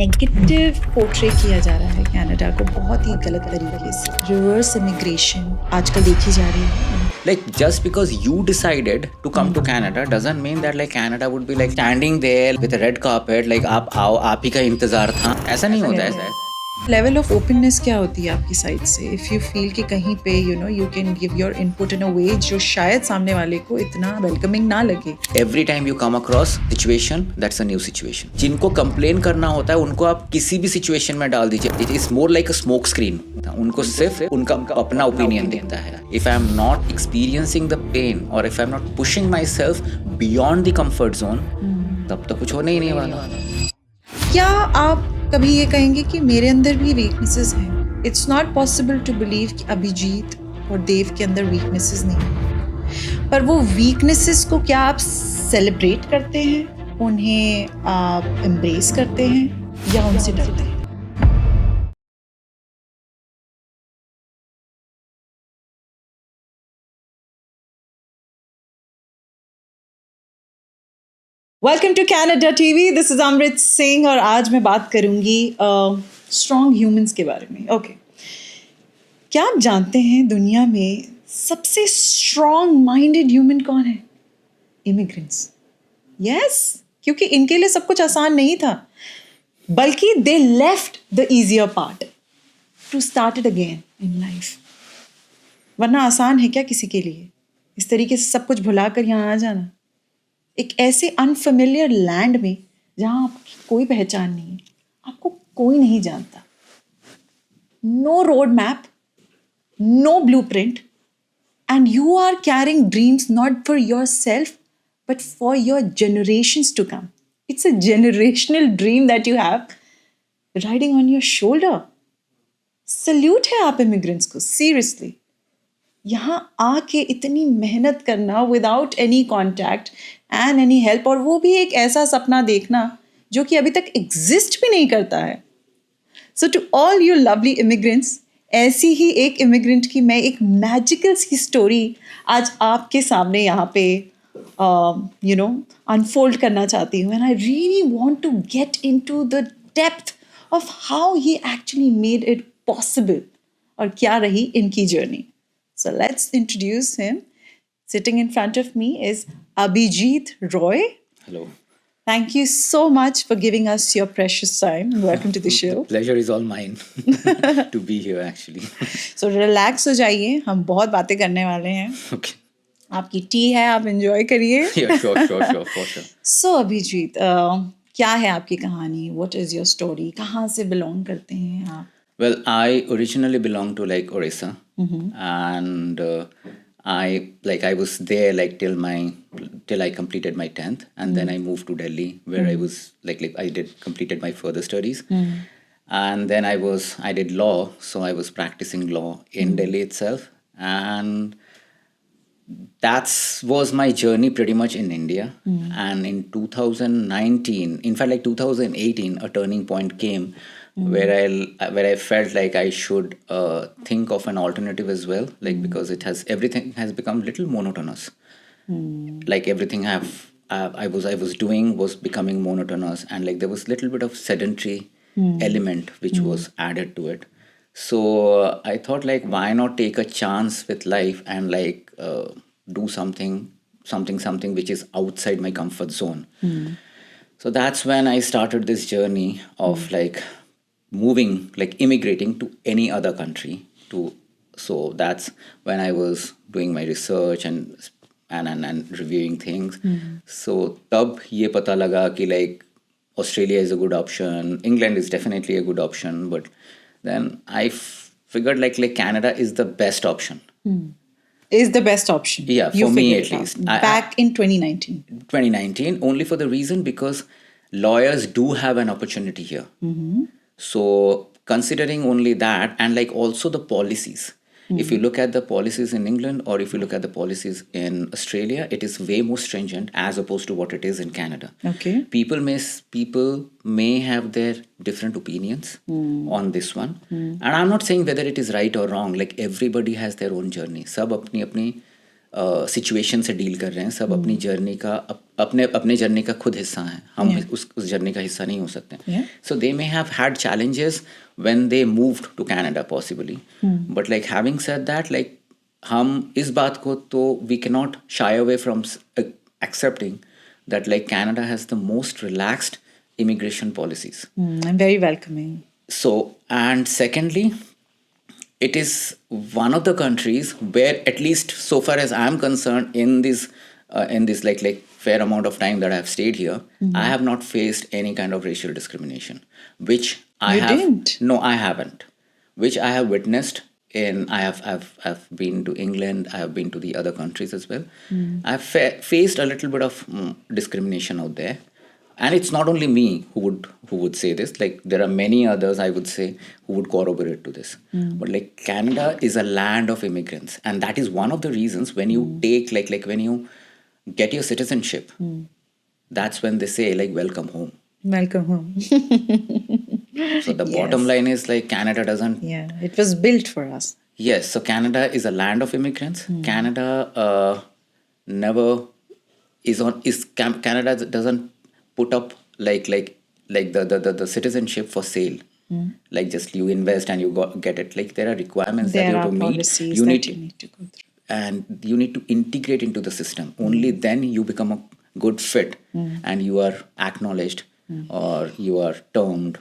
Negative portray किया जा रहा है कनाडा को बहुत ही गलत तरीके से। रिवर्स इमिग्रेशन आजकल देखी जा रही है। Like just because you decided to come to Canada doesn't mean that like Canada would be like standing there with a red carpet like आप आओ आप ही का इंतजार था, ऐसा नहीं होता है। लेवल ऑफ ओपननेस क्या होती है आपकी साइड से? इफ यू फील कि कहीं पे you can give your input in a way जो शायद सामने वाले को इतना वेलकमिंग ना लगे। Every time you come across situation, that's a new situation. जिनको कंप्लेन करना होता है उनको आप किसी भी सिचुएशन में डाल दीजिए। It is more like a smoke screen. उनको सिर्फ उनका अपना ओपिनियन देता है। If I am not experiencing the pain or if I am not pushing myself beyond the comfort zone, तब तो कुछ होने ही नहीं वाला। क्या आप कभी ये कहेंगे कि मेरे अंदर भी वीकनेसेस हैं? It's not possible to believe कि अभिजीत और देव के अंदर वीकनेसेस नहीं हैं, पर वो वीकनेसेस को क्या आप सेलिब्रेट करते हैं, उन्हें आप एम्ब्रेस करते हैं या उनसे डरते हैं? Welcome to Canada TV, this is Amrit Singh और आज मैं बात करूंगी स्ट्रॉन्ग ह्यूमंस के बारे में। ओके, क्या आप जानते हैं दुनिया में सबसे स्ट्रॉन्ग माइंडेड ह्यूमन कौन है? इमिग्रेंट्स। यस, क्योंकि इनके लिए सब कुछ आसान नहीं था, बल्कि they left the easier part two start it again in life. वरना आसान है क्या किसी के लिए इस तरीके से सब कुछ भुलाकर यहाँ आ जाना, एक ऐसे अनफेमिलियर लैंड में जहाँ आपकी कोई पहचान नहीं है, आपको कोई नहीं जानता, no road map, no blueprint, and you are carrying dreams not for yourself but for your generations to come. It's a generational dream that you have riding on your shoulder. Salute है आप immigrants को, seriously. यहाँ आके इतनी मेहनत करना without any contact and any help, और वो भी एक ऐसा सपना देखना जो कि अभी तक एग्जिस्ट भी नहीं करता है। So to all you lovely immigrants, ऐसी ही एक इमिग्रेंट की मैं एक मैजिकल सी स्टोरी आज आपके सामने यहाँ पे अनफोल्ड करना चाहती हूँ। And I really want to get into the depth of how he actually made it possible और क्या रही इनकी journey. So let's introduce him. Sitting in front of me is Abhijitt Roy. Hello. Thank you so much for giving us your precious time. Welcome to the show. The pleasure is all mine to be here actually. So relax हो जाइए, हम बहुत बातें करने वाले हैं। Okay. आपकी T है, आप enjoy करिए। Yeah, sure, for sure. So Abhijitt, क्या है आपकी कहानी? What is your story? कहाँ से belong करते हैं आप? Well, I originally belong to like Orissa, and I was there like till I completed my 10th, and then I moved to Delhi where I was completed my further studies, and then I did law, so I was practicing law in Delhi itself, and that was my journey pretty much in India. And in 2019, in fact like 2018, a turning point came where I felt like I should think of an alternative as well, like because everything has become little monotonous. Like everything I was doing was becoming monotonous, and like there was little bit of sedentary element which was added to it. So I thought like why not take a chance with life and like do something which is outside my comfort zone. So that's when I started this journey of like moving, like immigrating to any other country. So that's when I was doing my research and reviewing things. So tab ye pata laga ki like Australia is a good option, England is definitely a good option, but then I figured like Canada is the best option. Is the best option. Yeah, for me at least. Back in 2019. 2019, only for the reason because lawyers do have an opportunity here. So considering only that, and like also the policies, if you look at the policies in England or if you look at the policies in Australia, it is way more stringent as opposed to what it is in Canada. Okay. People may have their different opinions on this one, and I'm not saying whether it is right or wrong. Like everybody has their own journey. Sab apni situation से deal कर रहे हैं, सब अपनी journey का अपने journey का खुद हिस्सा हैं. हम उस जर्नी का हिस्सा नहीं हो सकते. So they may have had challenges when they moved to Canada possibly. But like having said that, like हम इस बात को तो we can not shy away from accepting that like Canada has the most relaxed immigration policies. I'm very welcoming. So, and secondly, it is one of the countries where, at least so far as I'm concerned, in this like fair amount of time that I have stayed here, I have not faced any kind of racial discrimination, which I You have. didn't? No, I haven't. Which I have witnessed in. I've been to England. I have been to the other countries as well. I've faced a little bit of discrimination out there. And it's not only me who would say this. Like there are many others, I would say, who would corroborate to this. But like Canada is a land of immigrants, and that is one of the reasons when you take like when you get your citizenship, that's when they say like welcome home. Welcome home. So the bottom line is like Canada doesn't. Yeah, it was built for us. Yes, so Canada is a land of immigrants. Canada never Canada doesn't put up like the citizenship for sale. Like just you invest and you get it. Like there are requirements that There you are have to meet. policies You that need you need to go through. and you need to integrate into the system. Only then you become a good fit and you are acknowledged or you are termed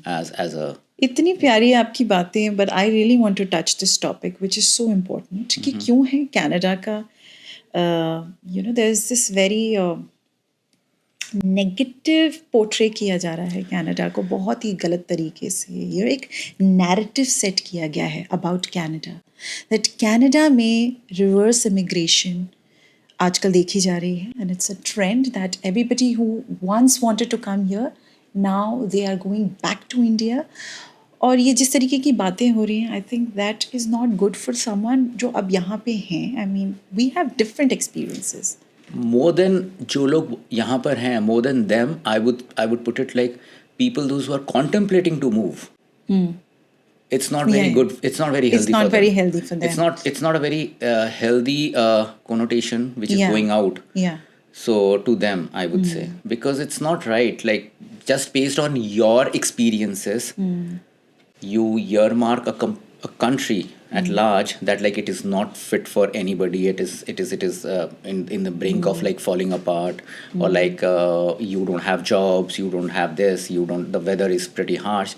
as a. इतनी प्यारी आपकी बातें, but I really want to touch this topic, which is so important. कि क्यों है Canada का, there's this very negative portray किया जा रहा है कनाडा को बहुत ही गलत तरीके से. ये एक नैरेटिव सेट किया गया है अबाउट कनाडा, दैट कनाडा में रिवर्स इमिग्रेशन आजकल देखी जा रही है, and it's a trend that everybody who once wanted to come here now they are going back to India. और ये जिस तरीके की बातें हो रही हैं, I think that is not good for someone जो अब यहाँ पे हैं. I mean we have different experiences. More than जो लोग यहाँ पर हैं, more than them, I would put it like people those who are contemplating to move. It's not very good. It's not very healthy. It's not very healthy for them. It's not a very healthy connotation which is going out. Yeah. So to them, I would say, because it's not right. Like just based on your experiences, you earmark a country at large that like it is not fit for anybody. It is in the brink of like falling apart, or like you don't have jobs, you don't have this, the weather is pretty harsh.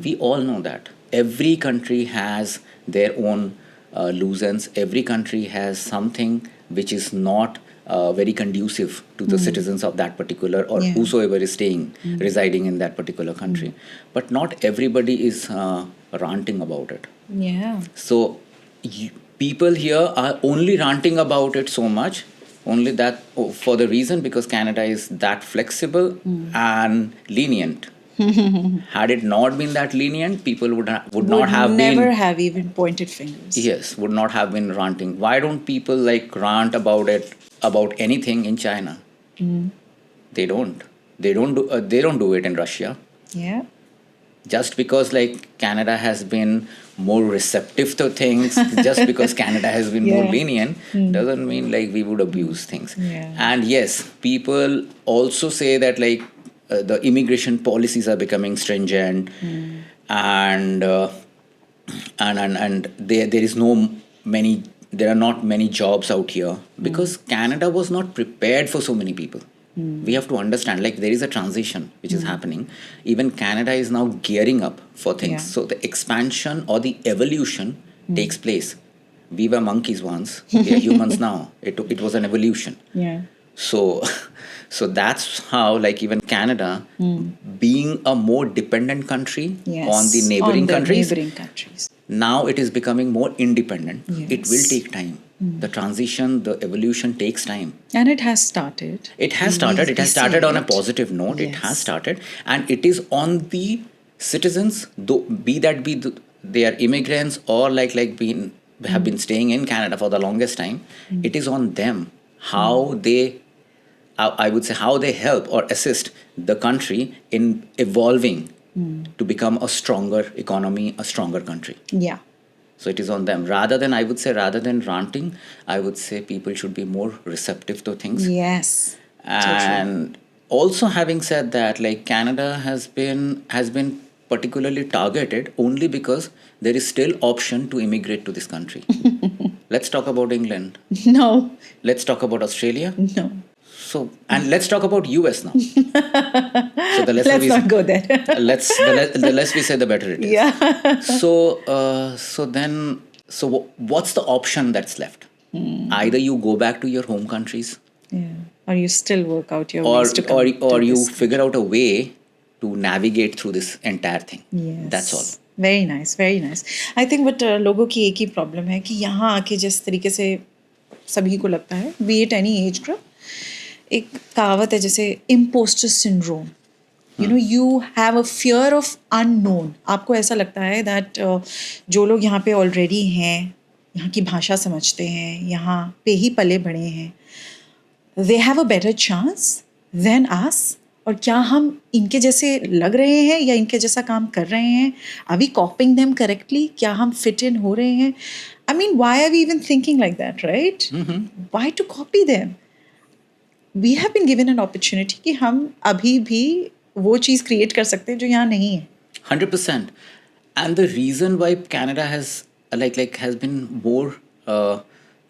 We all know that every country has their own nuisance. Every country has something which is not very conducive to the citizens of that particular or whosoever is residing in that particular country. But not everybody is ranting about it. Yeah. So people here are only ranting about it so much, only that for the reason because Canada is that flexible and lenient. Had it not been that lenient, people would never have even pointed fingers. Yes, would not have been ranting. Why don't people like rant about it, about anything in China? They don't do it in Russia. Yeah. Just because like Canada has been more receptive to things, just because Canada has been more lenient, doesn't mean like we would abuse things. Yeah. And yes, people also say that like the immigration policies are becoming stringent, and there are not many jobs out here because Canada was not prepared for so many people. We have to understand, like there is a transition which is happening. Even Canada is now gearing up for things. Yeah. So the expansion or the evolution takes place. We were monkeys once. We are humans now. It was an evolution. Yeah. So that's how like even Canada, being a more dependent country on the neighboring countries, now it is becoming more independent. Yes. It will take time. The transition, the evolution takes time. And it has started. It has started. It has started on a positive note. Yes. It has started. And it is on the citizens, though, they are immigrants or have been staying in Canada for the longest time. It is on them how they, I would say, how they help or assist the country in evolving to become a stronger economy, a stronger country. Yeah. So it is on them. Rather than ranting, I would say people should be more receptive to things. Yes. So true. And also, having said that, like Canada has been particularly targeted only because there is still option to immigrate to this country. Let's talk about England. No. Let's talk about Australia. No. So, and let's talk about US now. So the lesser Let's we not go there. the less we say, the better it is. Yeah. So what's the option that's left? Either you go back to your home countries, Yeah. Or you still work out your or ways to come or to you this. figure out a way to navigate through this entire thing. Yes. That's all. Very nice I think but लोगों की एक ही problem है कि यहाँ आके जिस तरीके से सभी को लगता है be it any age group, एक कहावत है जैसे imposter syndrome, you know you have a fear of unknown. आपको ऐसा लगता है दैट जो लोग यहाँ पे ऑलरेडी हैं, यहाँ की भाषा समझते हैं, यहाँ पे ही पले बढ़े हैं, they have a better chance than us. और क्या हम इनके जैसे लग रहे हैं या इनके जैसा काम कर रहे हैं? Are we copying them correctly? क्या हम fit in हो रहे हैं? I mean, why are we even thinking like that, right? Why to copy them? We have been given an opportunity कि हम अभी भी वो चीज़ create कर सकते हैं जो यहाँ नहीं है. 100%. And the reason why Canada has been more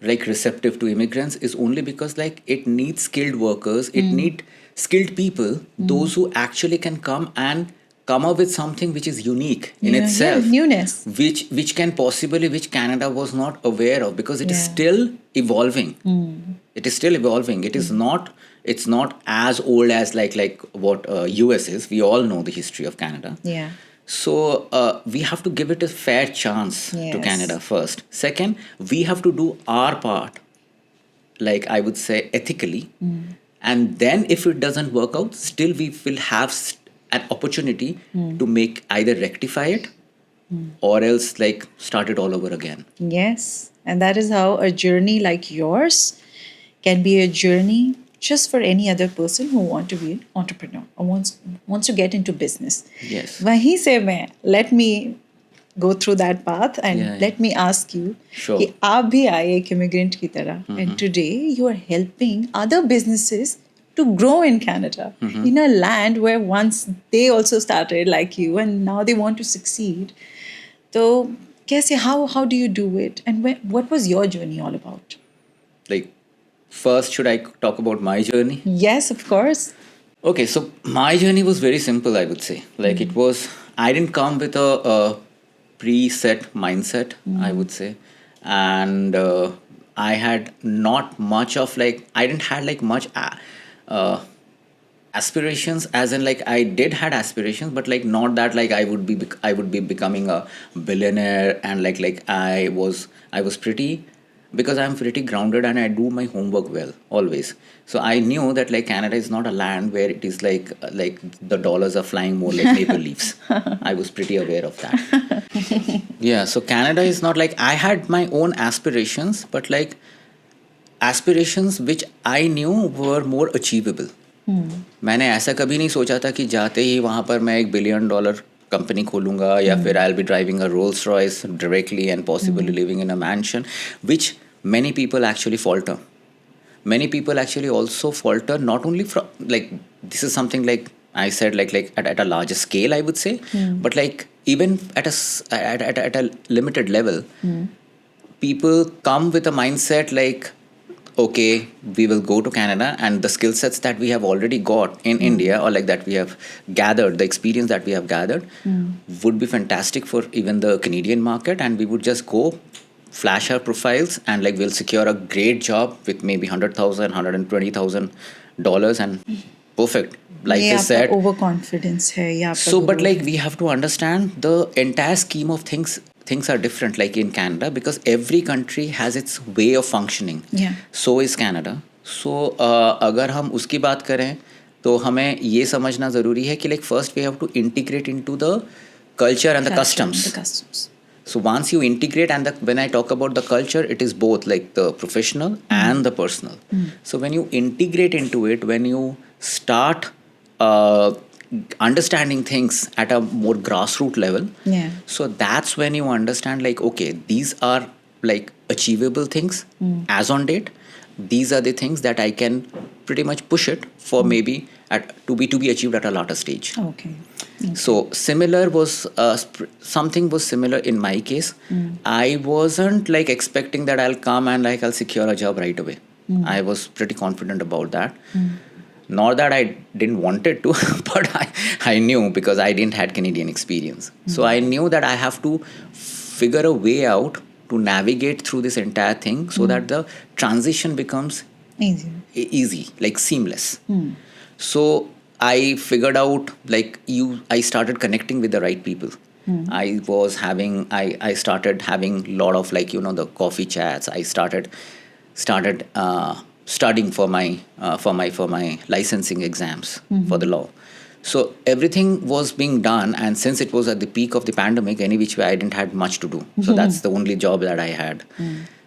receptive to immigrants is only because it needs skilled workers, it needs skilled people, those who actually can come and come up with something which is unique in itself, newness, which Canada was not aware of, because it is still evolving. It is still evolving. It's not as old as like what US is. We all know the history of Canada. Yeah. So we have to give it a fair chance to Canada first. Second, we have to do our part, like I would say ethically. And then if it doesn't work out, still we will have an opportunity to make either rectify it or else start it all over again. Yes. And that is how a journey like yours can be a journey just for any other person who want to be an entrepreneur or wants to get into business. Yes. वहीं से मैं let me go through that path and let me ask you Sure. कि आप भी आए एक immigrant की तरह and today you are helping other businesses to grow in Canada in a land where once they also started like you and now they want to succeed. So कैसे how do you do it and what was your journey all about? First, should I talk about my journey? Yes, of course. Okay, so my journey was very simple, I would say. It was, I didn't come with a preset mindset, I would say. And I had not much of I didn't had much aspirations, as in I did had aspirations, but not that I would be becoming a billionaire, and I was pretty, because I'm pretty grounded and I do my homework well always. So I knew that Canada is not a land where it is like the dollars are flying more like maple leaves. I was pretty aware of that. Yeah, so Canada is not I had my own aspirations, but aspirations which I knew were more achievable. मैंने ऐसा कभी नहीं सोचा था कि जाते ही वहाँ पर मैं $1 billion कंपनी खोलूंगा या फिर I'll be driving a Rolls Royce directly and possibly living in a mansion, which many people actually falter. Many people actually also falter, not only from this is something I said at a larger scale, I would say, but even at a limited level, people come with a mindset okay, we will go to Canada, and the skill sets that we have already got in India, or that we have gathered, the experience that we have gathered, would be fantastic for even the Canadian market, and we would just go flash our profiles and we'll secure a great job with maybe $100,000, $120,000, and perfect. Life is set. Overconfidence hai, ya So, but we have to understand the entire scheme of things. Things are different in Canada, because every country has its way of functioning. Yeah. So is Canada. So अगर हम उसकी बात करें तो हमें ये समझना ज़रूरी है कि first we have to integrate into the culture and the customs. So once you integrate, and when I talk about the culture, it is both the professional and the personal. So when you integrate into it, when you start understanding things at a more grassroots level. Yeah. So that's when you understand, like, okay, these are like achievable things as on date. These are the things that I can pretty much push it for maybe to be achieved at a later stage. Okay. So similar was something was similar in my case. I wasn't like expecting that I'll come and like I'll secure a job right away. I was pretty confident about that. Nor that I didn't want it to, but I knew because I didn't had Canadian experience. So I knew that I have to figure a way out to navigate through this entire thing so that the transition becomes easy, like seamless. So I figured out like I started connecting with the right people. I started having a lot of like, the coffee chats. I started studying for my licensing exams for the law. So everything was being done, and since it was at the peak of the pandemic, any which way I didn't have much to do. So that's the only job that I had.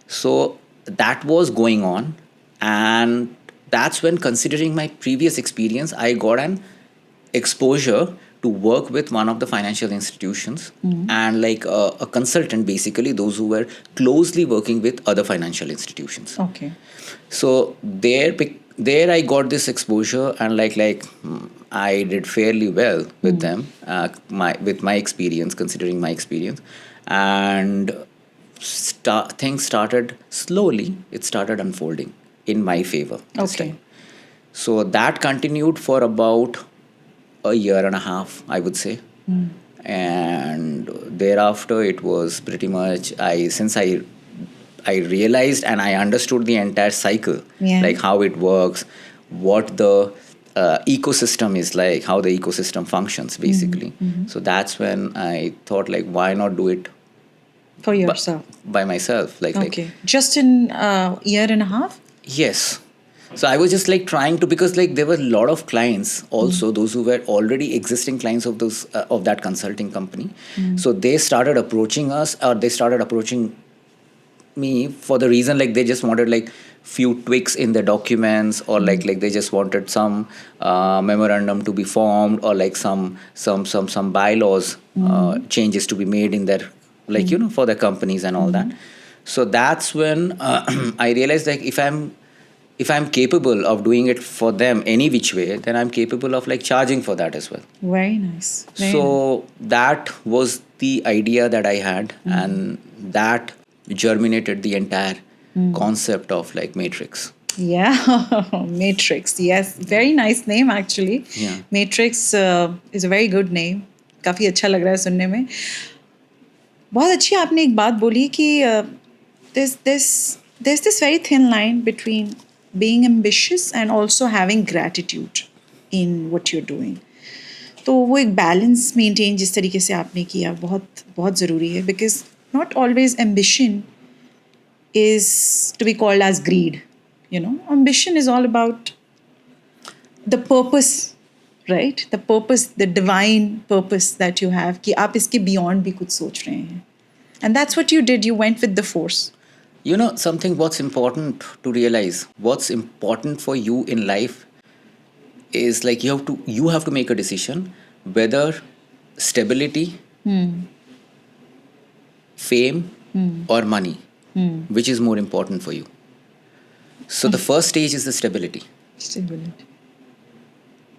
So that was going on, and that's when, considering my previous experience, I got an exposure to work with one of the financial institutions and like a consultant, basically those who were closely working with other financial institutions. Okay. So there I got this exposure, and I did fairly well with them, with my experience, considering my experience, and things started slowly. It started unfolding in my favor this time. So that continued for about a year and a half, I would say. And thereafter, it was pretty much since I realized and I understood the entire cycle, like how it works, what the ecosystem is like, how the ecosystem functions, basically. So that's when I thought, like, why not do it for yourself, by myself? Just in a year and a half. Yes. So I was just like trying to, because like there were a lot of clients also, those who were already existing clients of those of that consulting company. So they started approaching us, or they started approaching me for the reason like they just wanted like few tweaks in the documents, or like they just wanted some memorandum to be formed, or like some bylaws changes to be made in their for the companies and all that. So that's when I realized, like, if I'm capable of doing it for them any which way, then I'm capable of like charging for that as well. Very nice. So that was the idea that I had, and that germinated the entire concept of like Matrix. Yeah, Matrix. Yes, very nice name actually. Yeah. Matrix is a very good name. काफी अच्छा लग रहा है सुनने में. बहुत अच्छी आपने एक बात बोली कि there's this very thin line between being ambitious and also having gratitude in what you're doing. तो वो एक balance maintain जिस तरीके से आपने किया बहुत बहुत ज़रूरी है, because not always ambition is to be called as greed. Ambition is all about the purpose, right? The purpose, the divine purpose that you have, कि आप इसके beyond भी कुछ सोच रहे हैं. And that's what you did. You went with the force. Something what's important to realize, what's important for you in life is like you have to make a decision whether stability, fame, or money, which is more important for you. So the first stage is the stability.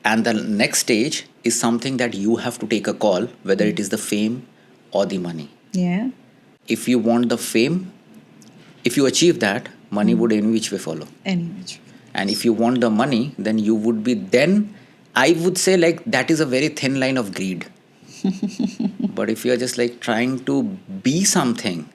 And the next stage is something that you have to take a call, whether it is the fame or the money. Yeah. If you want the fame, if you achieve that, money would in which way follow. And if you want the money, then you would be, then I would say like that is a very thin line of greed. But if you are just like trying to be something,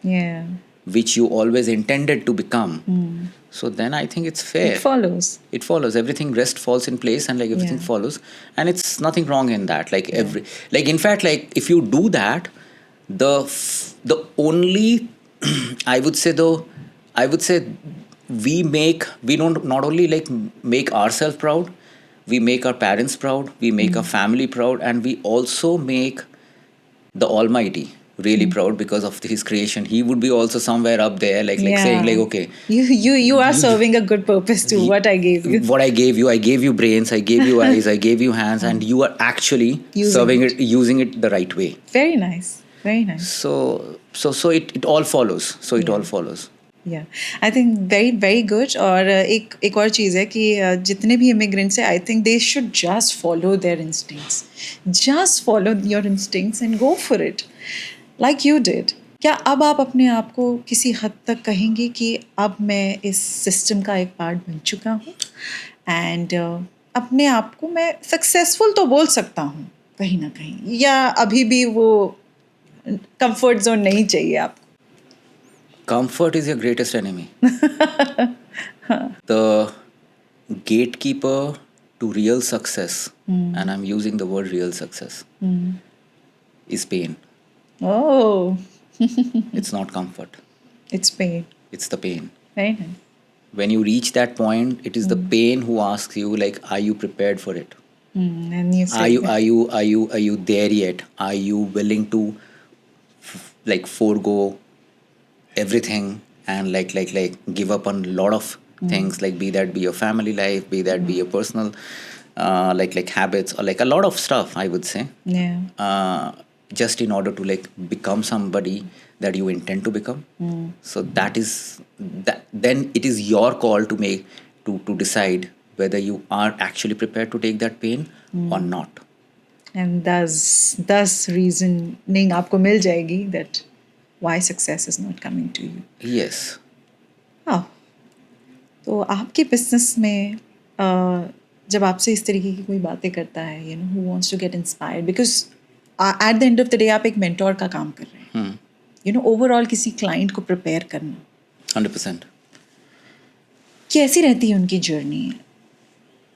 which you always intended to become, so then I think it's fair. It follows. Everything rest falls in place, and like everything follows. And it's nothing wrong in that. Like in fact, like if you do that, the only I would say we don't not only like make ourselves proud, we make our parents proud, we make our family proud, and we also make the Almighty, really proud because of his creation. He would be also somewhere up there, like saying like, okay, you are serving a good purpose to what I gave you. what I gave you brains, I gave you eyes, I gave you hands, and you are actually using it the right way. Very nice, very nice. So it all follows. It all follows. Yeah, I think very very good. और एक और चीज़ है कि जितने भी immigrants हैं, I think they should just follow their instincts. Just follow your instincts and go for it, like you did. क्या अब आप अपने आप को किसी हद तक कहेंगे कि अब मैं इस सिस्टम का एक पार्ट बन चुका हूँ एंड अपने आप को मैं सक्सेसफुल तो बोल सकता हूँ कहीं ना कहीं, या अभी भी वो कंफर्ट जोन नहीं चाहिए आपको? Comfort is your greatest enemy. The gatekeeper to real success, and I'm using the word real success, is pain. Oh. It's not comfort. It's pain. It's the pain. Very nice. When you reach that point, it is the pain who asks you, like, are you prepared for it? And you say Are you there yet? Are you willing to forego everything and like give up on a lot of things, like be that be your family life, be that be your personal like habits, or like a lot of stuff, I would say. Just in order to become somebody that you intend to become. So that then it is your call to make to decide whether you are actually prepared to take that pain or not. And thus reasoning आपको मिल जाएगी that why success is not coming to you. Yes. तो आपके business में जब आपसे इस तरीके की कोई बातें करता है, who wants to get inspired, because at the end of the day आप एक mentor का काम कर रहे हैं, ओवरऑल किसी क्लाइंट को प्रिपेयर करना 100%. कैसी रहती है उनकी जर्नी,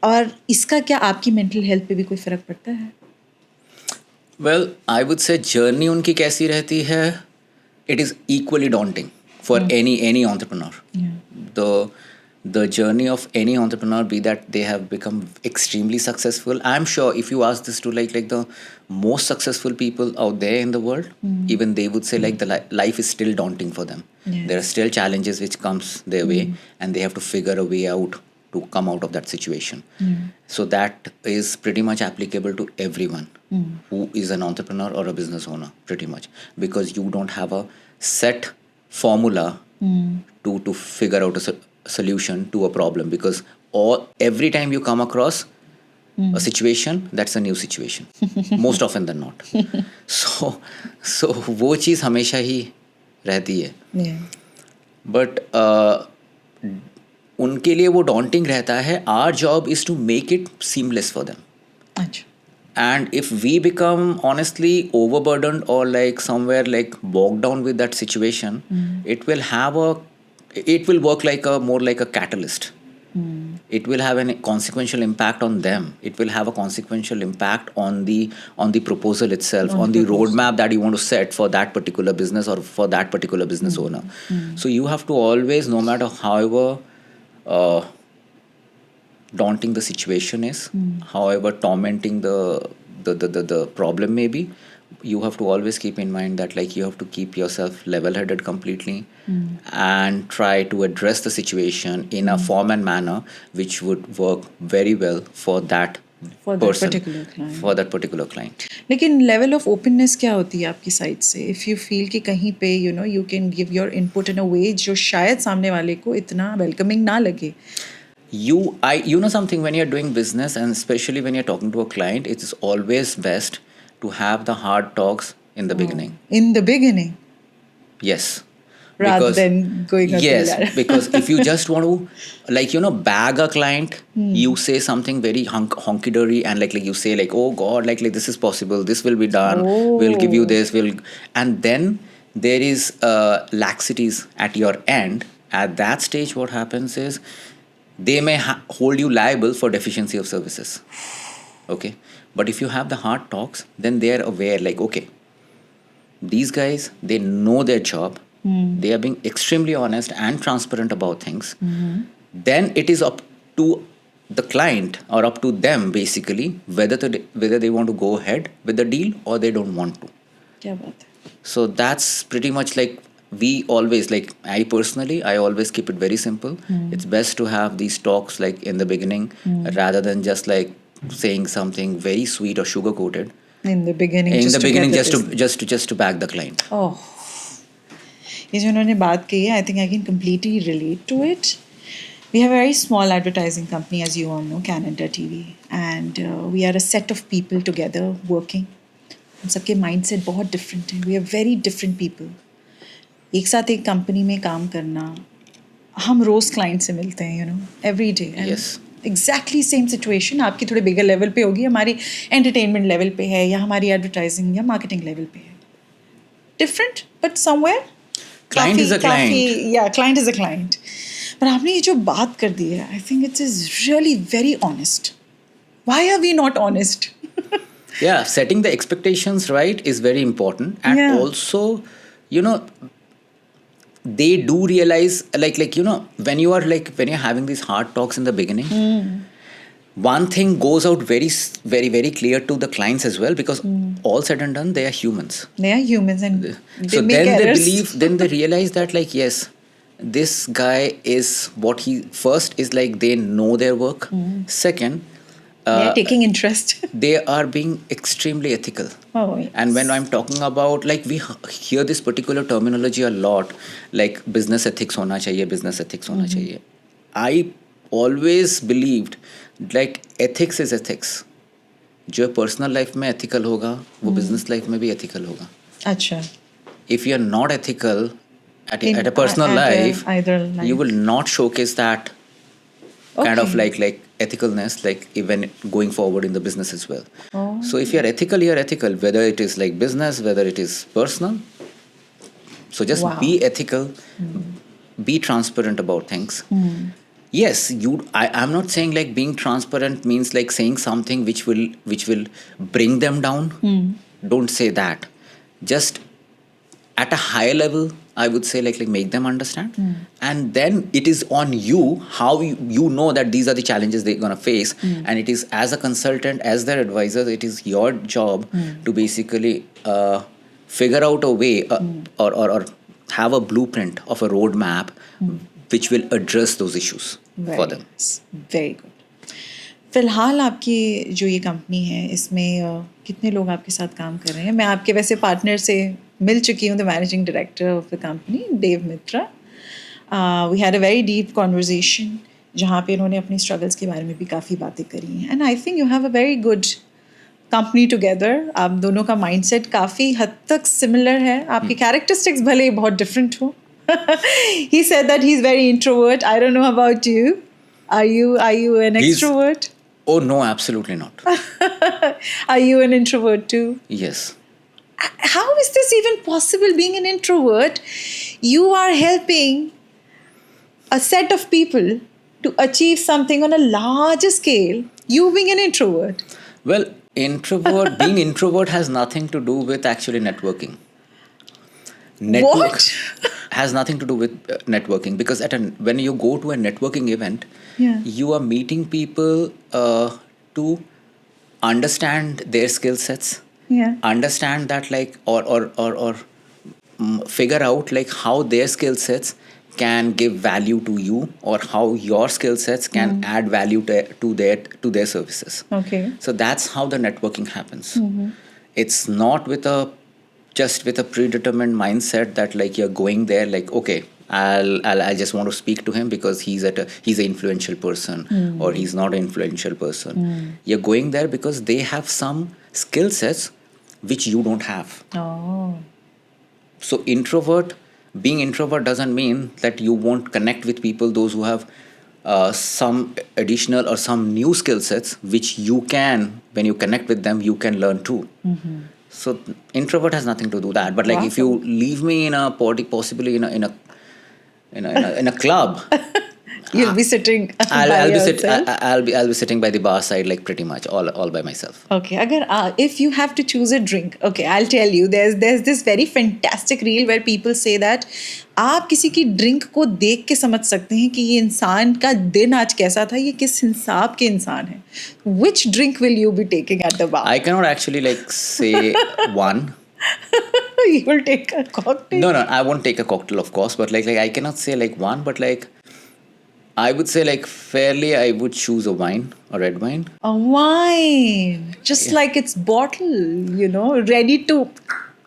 और इसका क्या आपकी मेंटल हेल्थ पे भी कोई फर्क पड़ता है? Well, I would say journey उनकी कैसी रहती है, it is equally daunting for any entrepreneur. The journey of any entrepreneur, be that they have become extremely successful. I'm sure if you ask this to like the most successful people out there in the world, even they would say like the life is still daunting for them. There are still challenges which comes their way, and they have to figure a way out to come out of that situation. So that is pretty much applicable to everyone who is an entrepreneur or a business owner, pretty much, because you don't have a set formula to figure out a solution to a problem, because every time you come across a situation, that's a new situation most often than not. So वो चीज़ हमेशा ही रहती है. But उनके लिए वो daunting रहता है. Our job is to make it seamless for them. अच्छा. And if we become honestly overburdened or like somewhere like bogged down with that situation, it will work more like a catalyst. It will have a consequential impact on them. It will have a consequential impact on the proposal itself, on the roadmap that you want to set for that particular business or for that particular business owner. So you have to always, no matter however daunting the situation is, however tormenting the problem may be, you have to always keep in mind that like you have to keep yourself level-headed completely and try to address the situation in a form and manner which would work very well for that particular client. लेकिन level of openness क्या होती है आपकी side से? If you feel कि कहीं पे you can give your input in a way जो शायद सामने वाले को इतना welcoming ना लगे. You know something, when you're doing business and especially when you're talking to a client, it is always best to have the hard talks in the beginning. In the beginning? Yes. Rather than going up. Yes, because if you just want to bag a client, you say something very honky-dory and like you say like, oh God, like this is possible, this will be done, we'll give you this, and then there is laxities at your end. At that stage, what happens is they may hold you liable for deficiency of services. Okay. But if you have the hard talks, then they are aware like, okay, these guys, they know their job. They are being extremely honest and transparent about things. Then it is up to the client or up to them basically whether they want to go ahead with the deal or they don't want to. क्या बात है. So that's pretty much like we always like I always keep it very simple. It's best to have these talks like in the beginning rather than just like saying something very sweet or sugar coated In the beginning, in just the to beginning, get the just to business. just to back the client. Oh, ये जो उन्होंने बात की है, I think I can completely relate to it. We have a very small advertising company, as you all know, Canada TV, and we are a set of people together working. हम सबके mindset बहुत different है. We are very different people. एक साथ एक company में काम करना, हम रोज़ क्लाइंट से मिलते हैं, every day. And Yes. Exactly same situation आपकी थोड़े बिगर लेवल पे होगी, हमारी एंटरटेनमेंट लेवल पे है या हमारी एडवर्टाइजिंग या मार्केटिंग लेवल पे है. Different but somewhere Client is a client. या क्लाइंट इज अ क्लाइंट. पर आपने ये जो बात कर दी है, I think it is really very honest. Why are we not honest? Yeah, setting the expectations right is very important, and Yeah. also, you know, they do realize like when you're having these hard talks in the beginning, one thing goes out very very clear to the clients as well, because all said and done they are humans. They are humans and they So make then they errors. believe, then they realize that like yes, this guy is what he first is, like they know their work. Second, They are taking interest. they are being extremely ethical. Oh, yes. And when I'm talking about, like, we hear this particular terminology a lot, like business ethics hona chahiye, business ethics hona chahiye. I always believed like ethics is ethics. जो personal life में ethical होगा, वो business life में भी ethical होगा. अच्छा. If you're not ethical at In- a personal at a- life, either life. you will not showcase that kind of Okay. like ethicalness, like even going forward in the business as well. Oh. So if you're ethical, whether it is like business, whether it is personal. So just Wow. be ethical, be transparent about things. Yes, I'm not saying like being transparent means like saying something which will bring them down. Don't say that. Just at a higher level, I would say like make them understand, and then it is on you how you know that these are the challenges they're gonna face, and it is as a consultant, as their advisor, it is your job to basically figure out a way or have a blueprint of a roadmap which will address those issues for them. Very good. फिलहाल आपकी जो ये company है, इसमें कितने लोग आपके साथ काम कर रहे हैं? मैं आपके वैसे पार्टनर से मिल चुकी हूँ, the managing director of the company, Dev Mitra. We had a very deep conversation जहाँ पे इन्होंने अपनी स्ट्रगल्स के बारे में भी काफ़ी बातें करी हैं. And I think you have a very good company together. आप दोनों का माइंडसेट काफ़ी हद तक सिमिलर है. आपकी कैरेक्टरिस्टिक्स भले ही बहुत डिफरेंट हो. He said that he's very introvert. I don't know about you. Are you an He's- extrovert? Oh no, absolutely not. Are you an introvert too? Yes. How is this even possible, being an introvert? You are helping a set of people to achieve something on a larger scale. You being an introvert. Well, being introvert has nothing to do with actually networking. What? Has nothing to do with networking, because when you go to a networking event, Yeah. you are meeting people to understand their skill sets, Yeah. understand that like or figure out like how their skill sets can give value to you, or how your skill sets can add value to their services. Okay. So that's how the networking happens. It's not with a predetermined mindset that like you're going there like, okay, I just want to speak to him because he's an influential person, or he's not an influential person. You're going there because they have some skill sets which you don't have. Oh. So being introvert doesn't mean that you won't connect with people, those who have some additional or some new skill sets which you can, when you connect with them, you can learn too. So introvert has nothing to do that. But like if you leave me in a party, possibly in a club, You'll be sitting by I'll yourself. be sitting by the bar side, like pretty much all by myself. Okay, agar if you have to choose a drink, okay, I'll tell you. There's this very fantastic reel where people say that आप किसी की drink को देख के समझ सकते हैं कि ये इंसान का दिन आज कैसा था, ये किस हिसाब के इंसान है. Which drink will you be taking at the bar? I cannot actually like say one. You will take a cocktail. No, I won't take a cocktail, of course, but like I cannot say like one, but like I would say like fairly I would choose a wine, a red wine. A wine, just Yeah. like it's bottle, ready to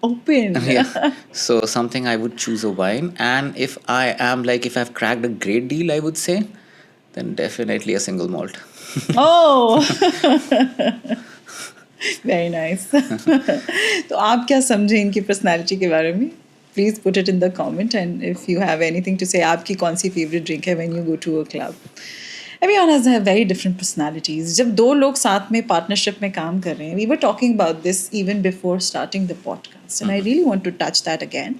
open. Yeah. So something I would choose a wine, and if I've cracked a great deal, I would say, then definitely a single malt. Oh, very nice. तो आप क्या समझे इनकी personality के बारे में? Please put it in the comment, and if you have anything to say, आपकी कौन सी favorite drink है when you go to a club? Everyone has very different personalities. जब दो लोग साथ में partnership में काम कर रहे हैं, we were talking about this even before starting the podcast, and I really want to touch that again.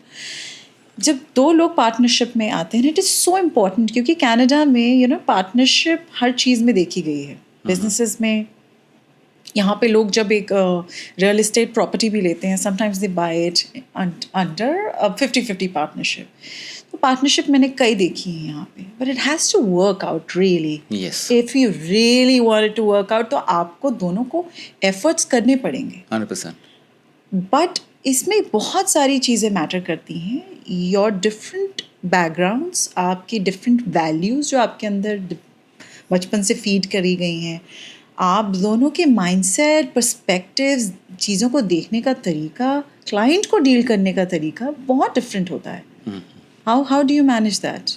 जब दो लोग पार्टनरशिप में आते हैं, इट इज़ सो इम्पॉर्टेंट, क्योंकि कनाडा में पार्टनरशिप हर चीज़ में देखी गई है. बिजनेसेस में यहाँ पे लोग जब एक रियल एस्टेट प्रॉपर्टी भी लेते हैं, sometimes they buy it under 50-50 partnership. तो पार्टनरशिप मैंने कई देखी है यहाँ पे, but it has to work out really. Yes. If you really want it to work out, तो आपको दोनों को एफर्ट्स करने पड़ेंगे. 100%. बट इसमें बहुत सारी चीज़ें मैटर करती हैं. योर डिफरेंट बैकग्राउंड्स, आपकी डिफरेंट वैल्यूज़ जो आपके अंदर बचपन से फीड करी गई हैं, आप दोनों के माइंडसेट, पर्सपेक्टिव्स, चीज़ों को देखने का तरीका, क्लाइंट को डील करने का तरीका बहुत डिफरेंट होता है. How do you manage that?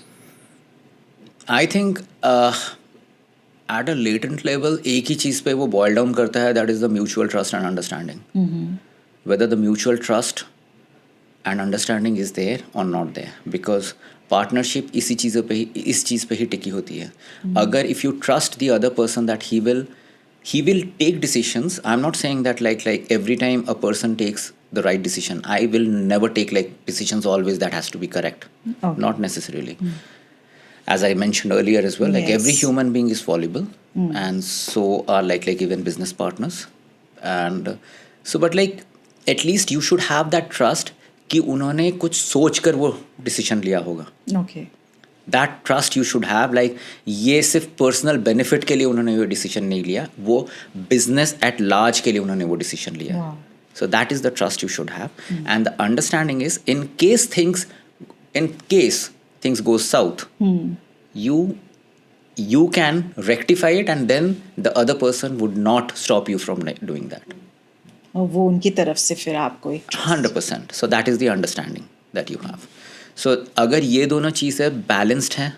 I think at a latent level, एक ही चीज़ पे वो boil down करता है, that is the mutual trust and understanding. Whether the mutual trust and understanding is there or not there, because partnership इस चीज़ पे ही टिकी होती है. अगर if you trust the other person that he will take decisions. I'm not saying that like every time a person takes the right decision, I will never take like decisions always that has to be correct. Okay. Not necessarily. As I mentioned earlier as well, like every Yes. human being is fallible, and so are like even business partners. And so but like at least you should have that trust कि उन्होंने कुछ सोच कर वो decision लिया होगा. Okay. That trust you should have, like ये सिर्फ पर्सनल बेनिफिट के लिए उन्होंने वो डिसीजन नहीं लिया, वो बिजनेस एट लार्ज के लिए उन्होंने वो डिसीजन लिया. Wow. So that is the trust you should have. And the understanding is in case things go south, you can rectify it, and then the other person would not stop you from doing that. और वो उनकी तरफ से फिर आपको एक 100%. So that is the understanding that you have. So अगर ये दोनों चीज़ें balanced हैं,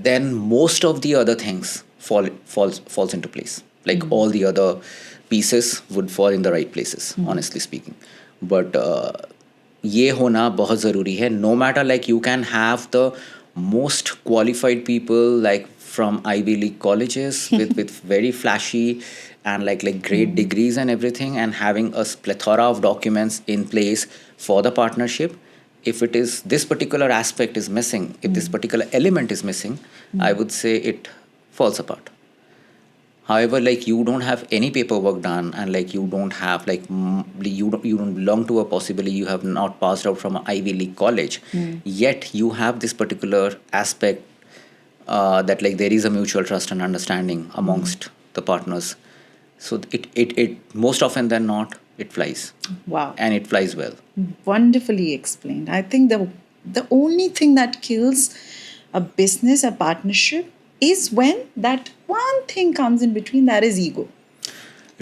then most of the other things falls into place. Like all the other pieces would fall in the right places, honestly speaking. But ये होना बहुत ज़रूरी है. No matter like you can have the most qualified people like from Ivy League colleges with very flashy and like great degrees and everything, and having a plethora of documents in place for the partnership. If it is this particular aspect is missing, if this particular element is missing, I would say it falls apart. However, like you don't have any paperwork done, and like you don't have like you don't belong to a, possibly you have not passed out from an Ivy League college, yet you have this particular aspect that like there is a mutual trust and understanding amongst the partners. So it most often than not it flies. Wow. And it flies well. Wonderfully explained. I think the only thing that kills a business, a partnership, is when that one thing comes in between, that is ego.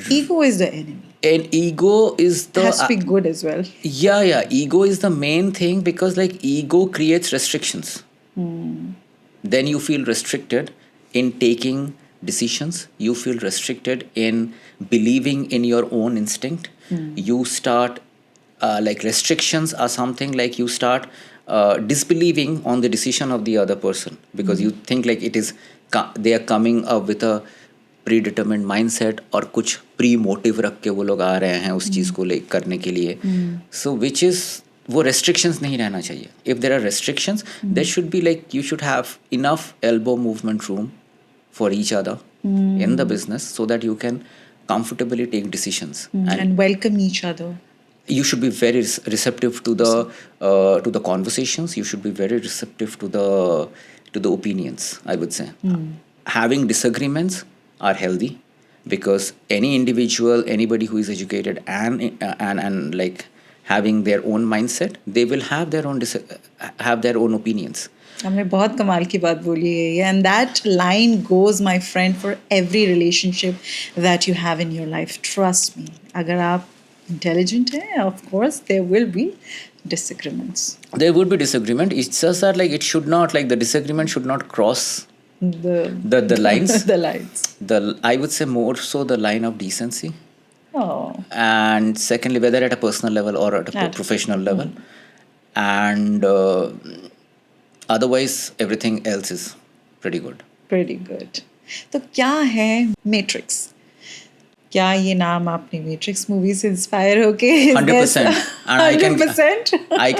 Ego is the enemy. And ego is the... It has to be good as well. Yeah. Ego is the main thing, because like ego creates restrictions. Then you feel restricted in taking decisions. You feel restricted in believing in your own instinct. You start like restrictions are something like you start disbelieving on the decision of the other person, because you think like it is they are coming up with a predetermined mindset और कुछ pre motive रख के वो लोग आ रहे हैं उस चीज़ को ले करने के लिए. So which is वो restrictions नहीं रहना चाहिए. If there are restrictions, there should be like you should have enough elbow movement room for each other in the business, so that you can comfortably take decisions And welcome each other. You should be very receptive to the conversations. You should be very receptive to the opinions, I would say. Having disagreements are healthy. because any individual, anybody who is educated and like having their own mindset, they will have their own opinions. हमने बहुत कमाल की बात बोली है ये, and that line goes, my friend, for every relationship that you have in your life. Trust me, अगर आप intelligent हैं, of course there will be disagreements. There would be disagreement. It's just that like it should not, like the disagreement should not cross the lines. The lines. I would say more so the line of decency. Oh. And secondly, whether at a personal level or at a professional level. And otherwise everything else is pretty good. Pretty good. तो क्या है matrix? क्या ये नाम आपने matrix movie से inspire होके 100%. And 100%? I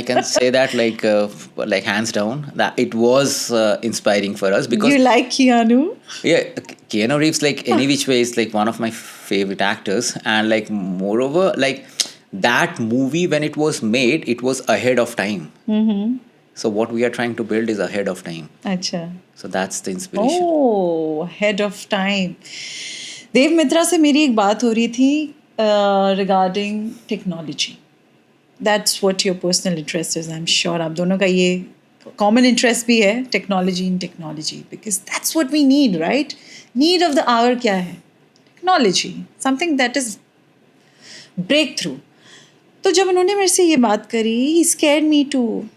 can say that like hands down that it was inspiring for us, because You like Keanu? yeah, Keanu Reeves, like any which way, is like one of my favorite actors, and like moreover, like that movie when it was made, it was ahead of time. So what we are trying to build is ahead of time. अच्छा. So that's the inspiration. Oh, ahead of time. देव मित्रा से मेरी एक बात हो रही थी regarding technology. That's what your personal interest is. I'm sure आप दोनों का ये common interest भी है, technology in technology, because that's what we need, right? Need of the hour क्या है? Technology, something that is breakthrough. तो जब उन्होंने मेरे से ये बात करी, he scared me to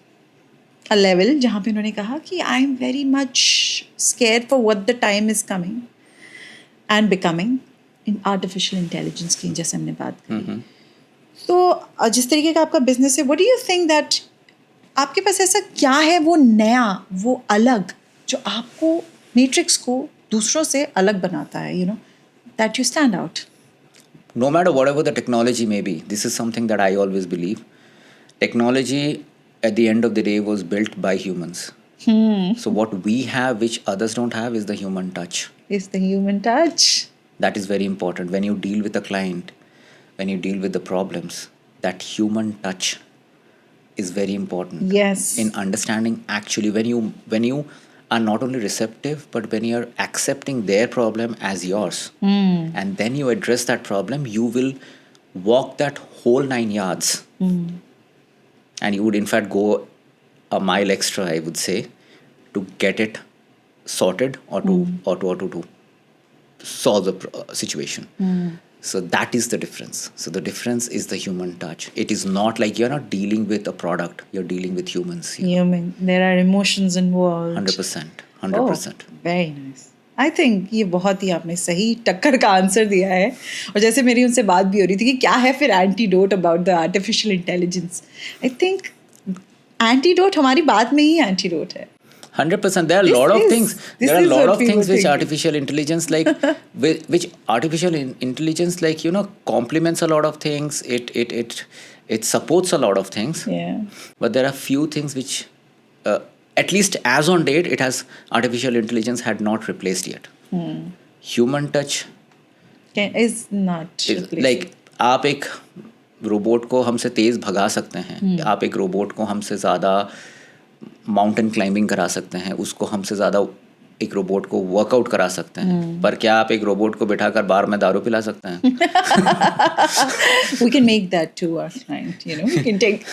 a level जहाँ पे उन्होंने कहा कि I am very much scared for what the time is coming and becoming in artificial intelligence की जैसे हमने बात करी. तो जिस तरीके का आपका बिजनेस है, what do you think that आपके पास ऐसा क्या है वो नया, वो अलग, जो आपको मैट्रिक्स को दूसरों से अलग बनाता है, you know, that you stand out? No matter whatever the technology may be, this is something that I always believe. Technology at the end of the day was built by humans. So what we have which others don't have is the human touch. Is the human touch. That is very important. When you deal with a client, when you deal with the problems, that human touch is very important. Yes. In understanding actually when you are not only receptive, but when you are accepting their problem as yours, and then you address that problem, you will walk that whole 9 yards. And you would in fact go a mile extra, I would say, to get it sorted or to solve the situation. So that is the difference. So the difference is the human touch. It is not like you're not dealing with a product, you're dealing with humans here. Human. There are emotions involved. 100%. 100%. Oh, very nice. I think ये बहुत ही आपने सही टक्कर का answer दिया है. और जैसे मेरी उनसे बात भी हो रही थी कि क्या है फिर antidote about the artificial intelligence, I think antidote हमारी बात में ही एंटीडोट है. 100%. There are a lot of things. There are a lot of things which artificial intelligence, like which artificial intelligence, like, you know, complements a lot of things. It supports a lot of things. Yeah. But there are few things which, at least as on date, it has artificial intelligence had not replaced yet. Human touch is not replaced. Like आप एक robot को हमसे तेज भगा सकते हैं, आप एक robot को हमसे ज़्यादा माउंटेन क्लाइंबिंग करा सकते हैं, उसको हमसे ज़्यादा एक रोबोट को वर्कआउट करा सकते हैं, पर क्या आप एक रोबोट को बिठाकर बार में दारू पिला सकते हैं? We can make that to our client, you know. We can take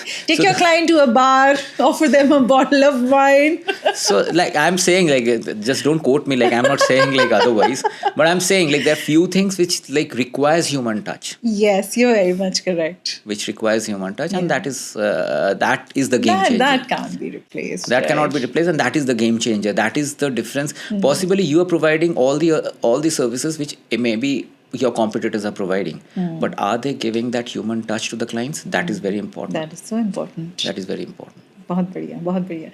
your client to a bar, offer them a bottle of wine. So like I'm saying, like, just don't quote me, like I'm not saying like otherwise, but I'm saying like there are few things which like requires human touch. Yes, you're very much correct. Which requires human touch, and that is the game changer. That can't be replaced. That cannot be replaced, and that is the game changer. That is the difference. Possibly you are providing all the services which maybe your competitors are providing, but are they giving that human touch to the clients? That is very important. That is so important. That is very important. बहुत बढ़िया, बहुत बढ़िया.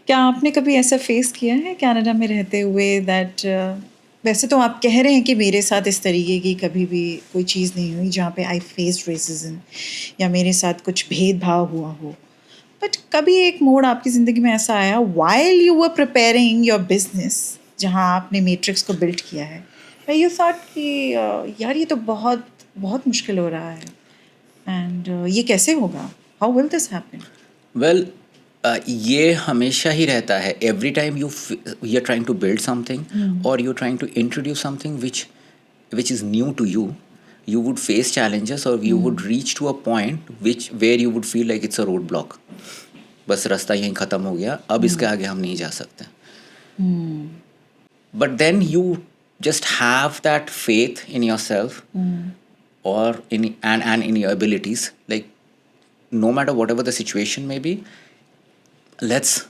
क्या आपने कभी ऐसा face किया है कनाडा में रहते हुए दैट वैसे तो आप कह रहे हैं कि मेरे साथ इस तरीके की कभी भी कोई चीज़ नहीं हुई जहाँ पे आई फेस रेसिज्म या मेरे साथ कुछ भेदभाव हुआ हो, बट कभी एक मोड़ आपकी ज़िंदगी में ऐसा आया while you were preparing your business जहाँ आपने मैट्रिक्स को बिल्ड किया है, यू थॉट कि यार ये तो बहुत बहुत मुश्किल हो रहा है एंड ये कैसे होगा, how will this happen? Well ये हमेशा ही रहता है. Every time you are trying to build something और you are trying to introduce something which which is new to you, you would face challenges or you would reach to a point where you would feel like it's a roadblock. बस रास्ता यहीं ख़त्म हो गया, अब इसके आगे हम नहीं जा सकते. But then you just have that faith in yourself or and in your abilities. Like, no matter whatever the situation may be, let's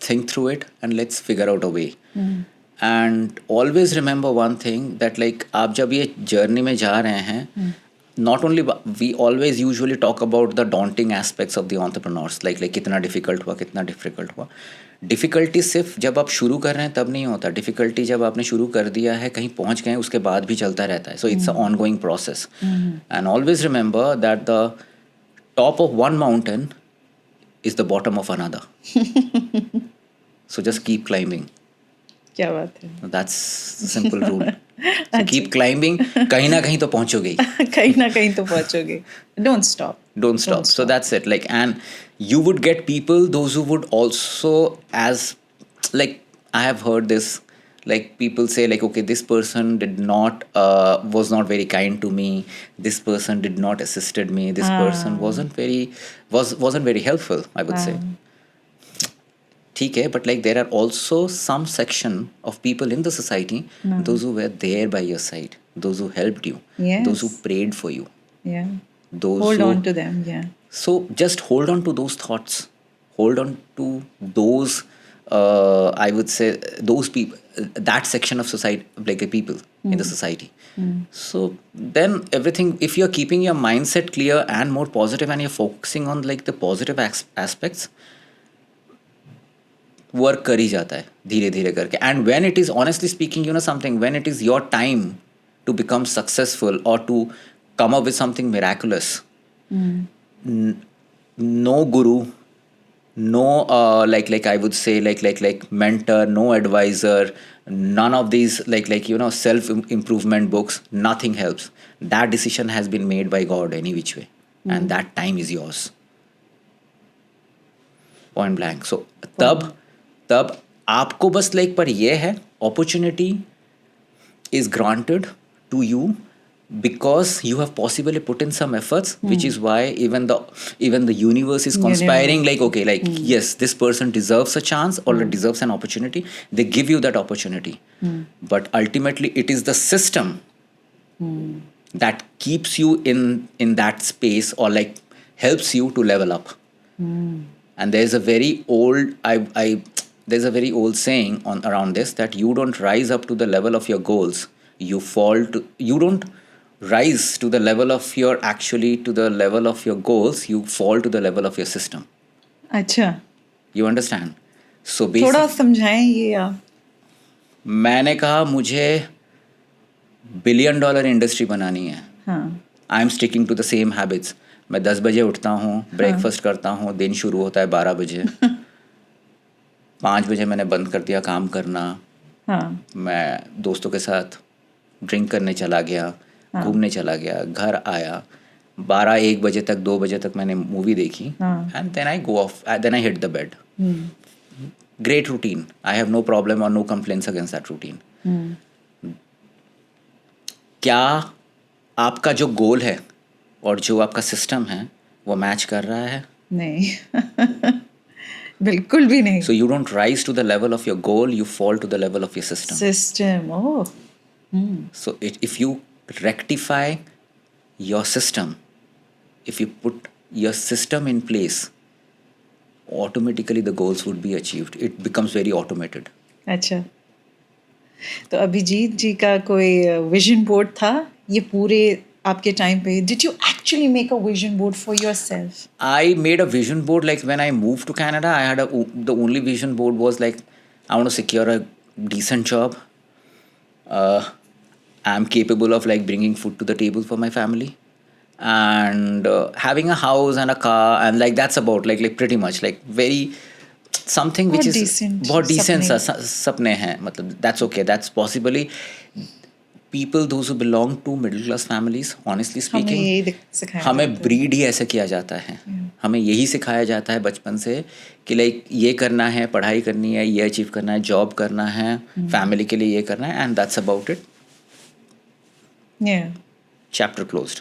think through it and let's figure out a way. And always remember one thing, that like आप जब ये journey में जा रहे हैं, not only we always usually talk about the daunting aspects of the entrepreneurs, like कितना difficult हुआ. Difficulty सिर्फ जब आप शुरू कर रहे हैं तब नहीं होता. Difficulty जब आपने शुरू कर दिया है, कहीं पहुंच गए, उसके बाद भी चलता रहता है. So it's an ongoing process. And always remember that the top of one mountain is the bottom of another. So just keep climbing. क्या बात है. That's the simple rule. So keep climbing. कहीं ना कहीं तो पहुंचोगे. कहीं ना कहीं तो पहुंचोगे. Don't stop. Don't stop. So that's it. Like, and you would get people, those who would also, as like I have heard this, like people say like, okay, this person was not very kind to me. This person did not assisted me. This person wasn't very helpful, I would say. ठीक है, but like there are also some section of people in the society, those who were there by your side, those who helped you, those who prayed for you. Yeah. Those hold on to them. Yeah. So just hold on to those thoughts. Hold on to those, I would say, those people, that section of society, like the people in the society. So then everything, if you're keeping your mindset clear and more positive and you're focusing on like the positive aspects, work कर ही जाता है धीरे धीरे करके. And when it is, honestly speaking, you know something, when it is your time to become successful और to come up with something miraculous, no guru, no like I would say like mentor, no advisor, none of these like you know self improvement books, nothing helps. That decision has been made by God any which way, and that time is yours, point blank. So तब आपको बस like पर ये है, opportunity is granted to you because you have possibly put in some efforts, which is why even the universe is conspiring like, okay, like yes, this person deserves a chance or deserves an opportunity. They give you that opportunity, but ultimately it is the system that keeps you in that space or like helps you to level up. And there's a very old there's a very old saying around this, that you don't rise up to the level of your goals, you don't rise to the level of your goals, you fall to the level of your system. अच्छा. You understand? So basically, थोड़ा समझाएं ये आप. मैंने कहा मुझे $1 billion industry बनानी है. I am sticking to the same habits. मैं 10 बजे उठता हूँ, ब्रेकफास्ट करता हूँ, दिन शुरू होता है 12 बजे. 5 बजे मैंने बंद कर दिया काम करना. मैं दोस्तों के साथ ड्रिंक करने चला गया, घूमने चला गया, घर आया, 12-1 बजे तक 2 बजे तक मैंने मूवी देखी, and then I go off, then I hit the bed. Great routine. I have no problem और no complaints against that routine. क्या आपका जो गोल है और जो आपका सिस्टम है वो मैच कर रहा है? नहीं. बिल्कुल भी नहीं. So you don't rise to the level of your goal, you fall to the level of your system. Oh. So if you rectify your system, if you put your system in place, automatically the goals would be achieved. It becomes very automated. अच्छा. तो अभिजीत जी का कोई vision board था ये पूरे आपके time पे? Did you actually make a vision board for yourself? I made a vision board like when I moved to Canada. I had the only vision board was like, I want to secure a decent job. I'm capable of like bringing food to the table for my family, and having a house and a car, and like that's about like pretty much like very something which is बहुत decent सा सपने हैं. मतलब that's okay, that's possibly people those who belong to middle class families, honestly speaking, हमें breed ही ऐसे किया जाता है. हमें यही सिखाया जाता है बचपन से कि लाइक ये करना है, पढ़ाई करनी है, ये अचीव करना है, जॉब करना है, फैमिली के लिए ये करना है, and that's about it. Yeah. chapter closed.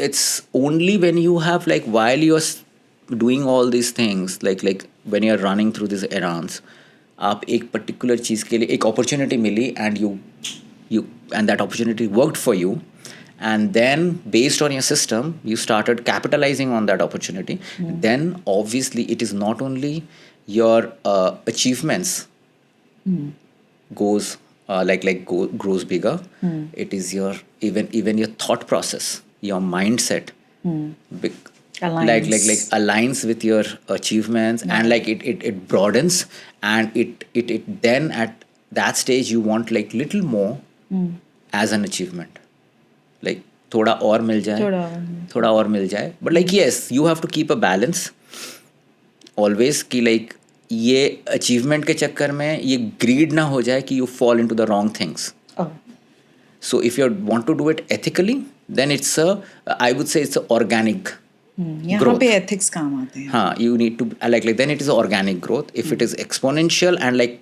It's only when you have like while you're doing all these things, like when you're running through these errands, आप एक particular चीज़ के लिए एक opportunity milli and you and that opportunity worked for you, and then based on your system you started capitalizing on that opportunity. Then obviously it is not only your achievements goes grows bigger. It is your even your thought process, your mindset bec- like aligns with your achievements. And like it broadens, and it then at that stage you want like little more as an achievement, like थोड़ा और मिल जाए, थोड़ा और मिल जाए. But like yes, you have to keep a balance always कि like ये achievement के चक्कर में ये greed ना हो जाए कि you fall into the wrong things. So if you want to do it ethically, then it's I would say it's a organic यहाँ पे ethics काम आते हैं. हाँ, you need to like then it is organic growth. If it is exponential and like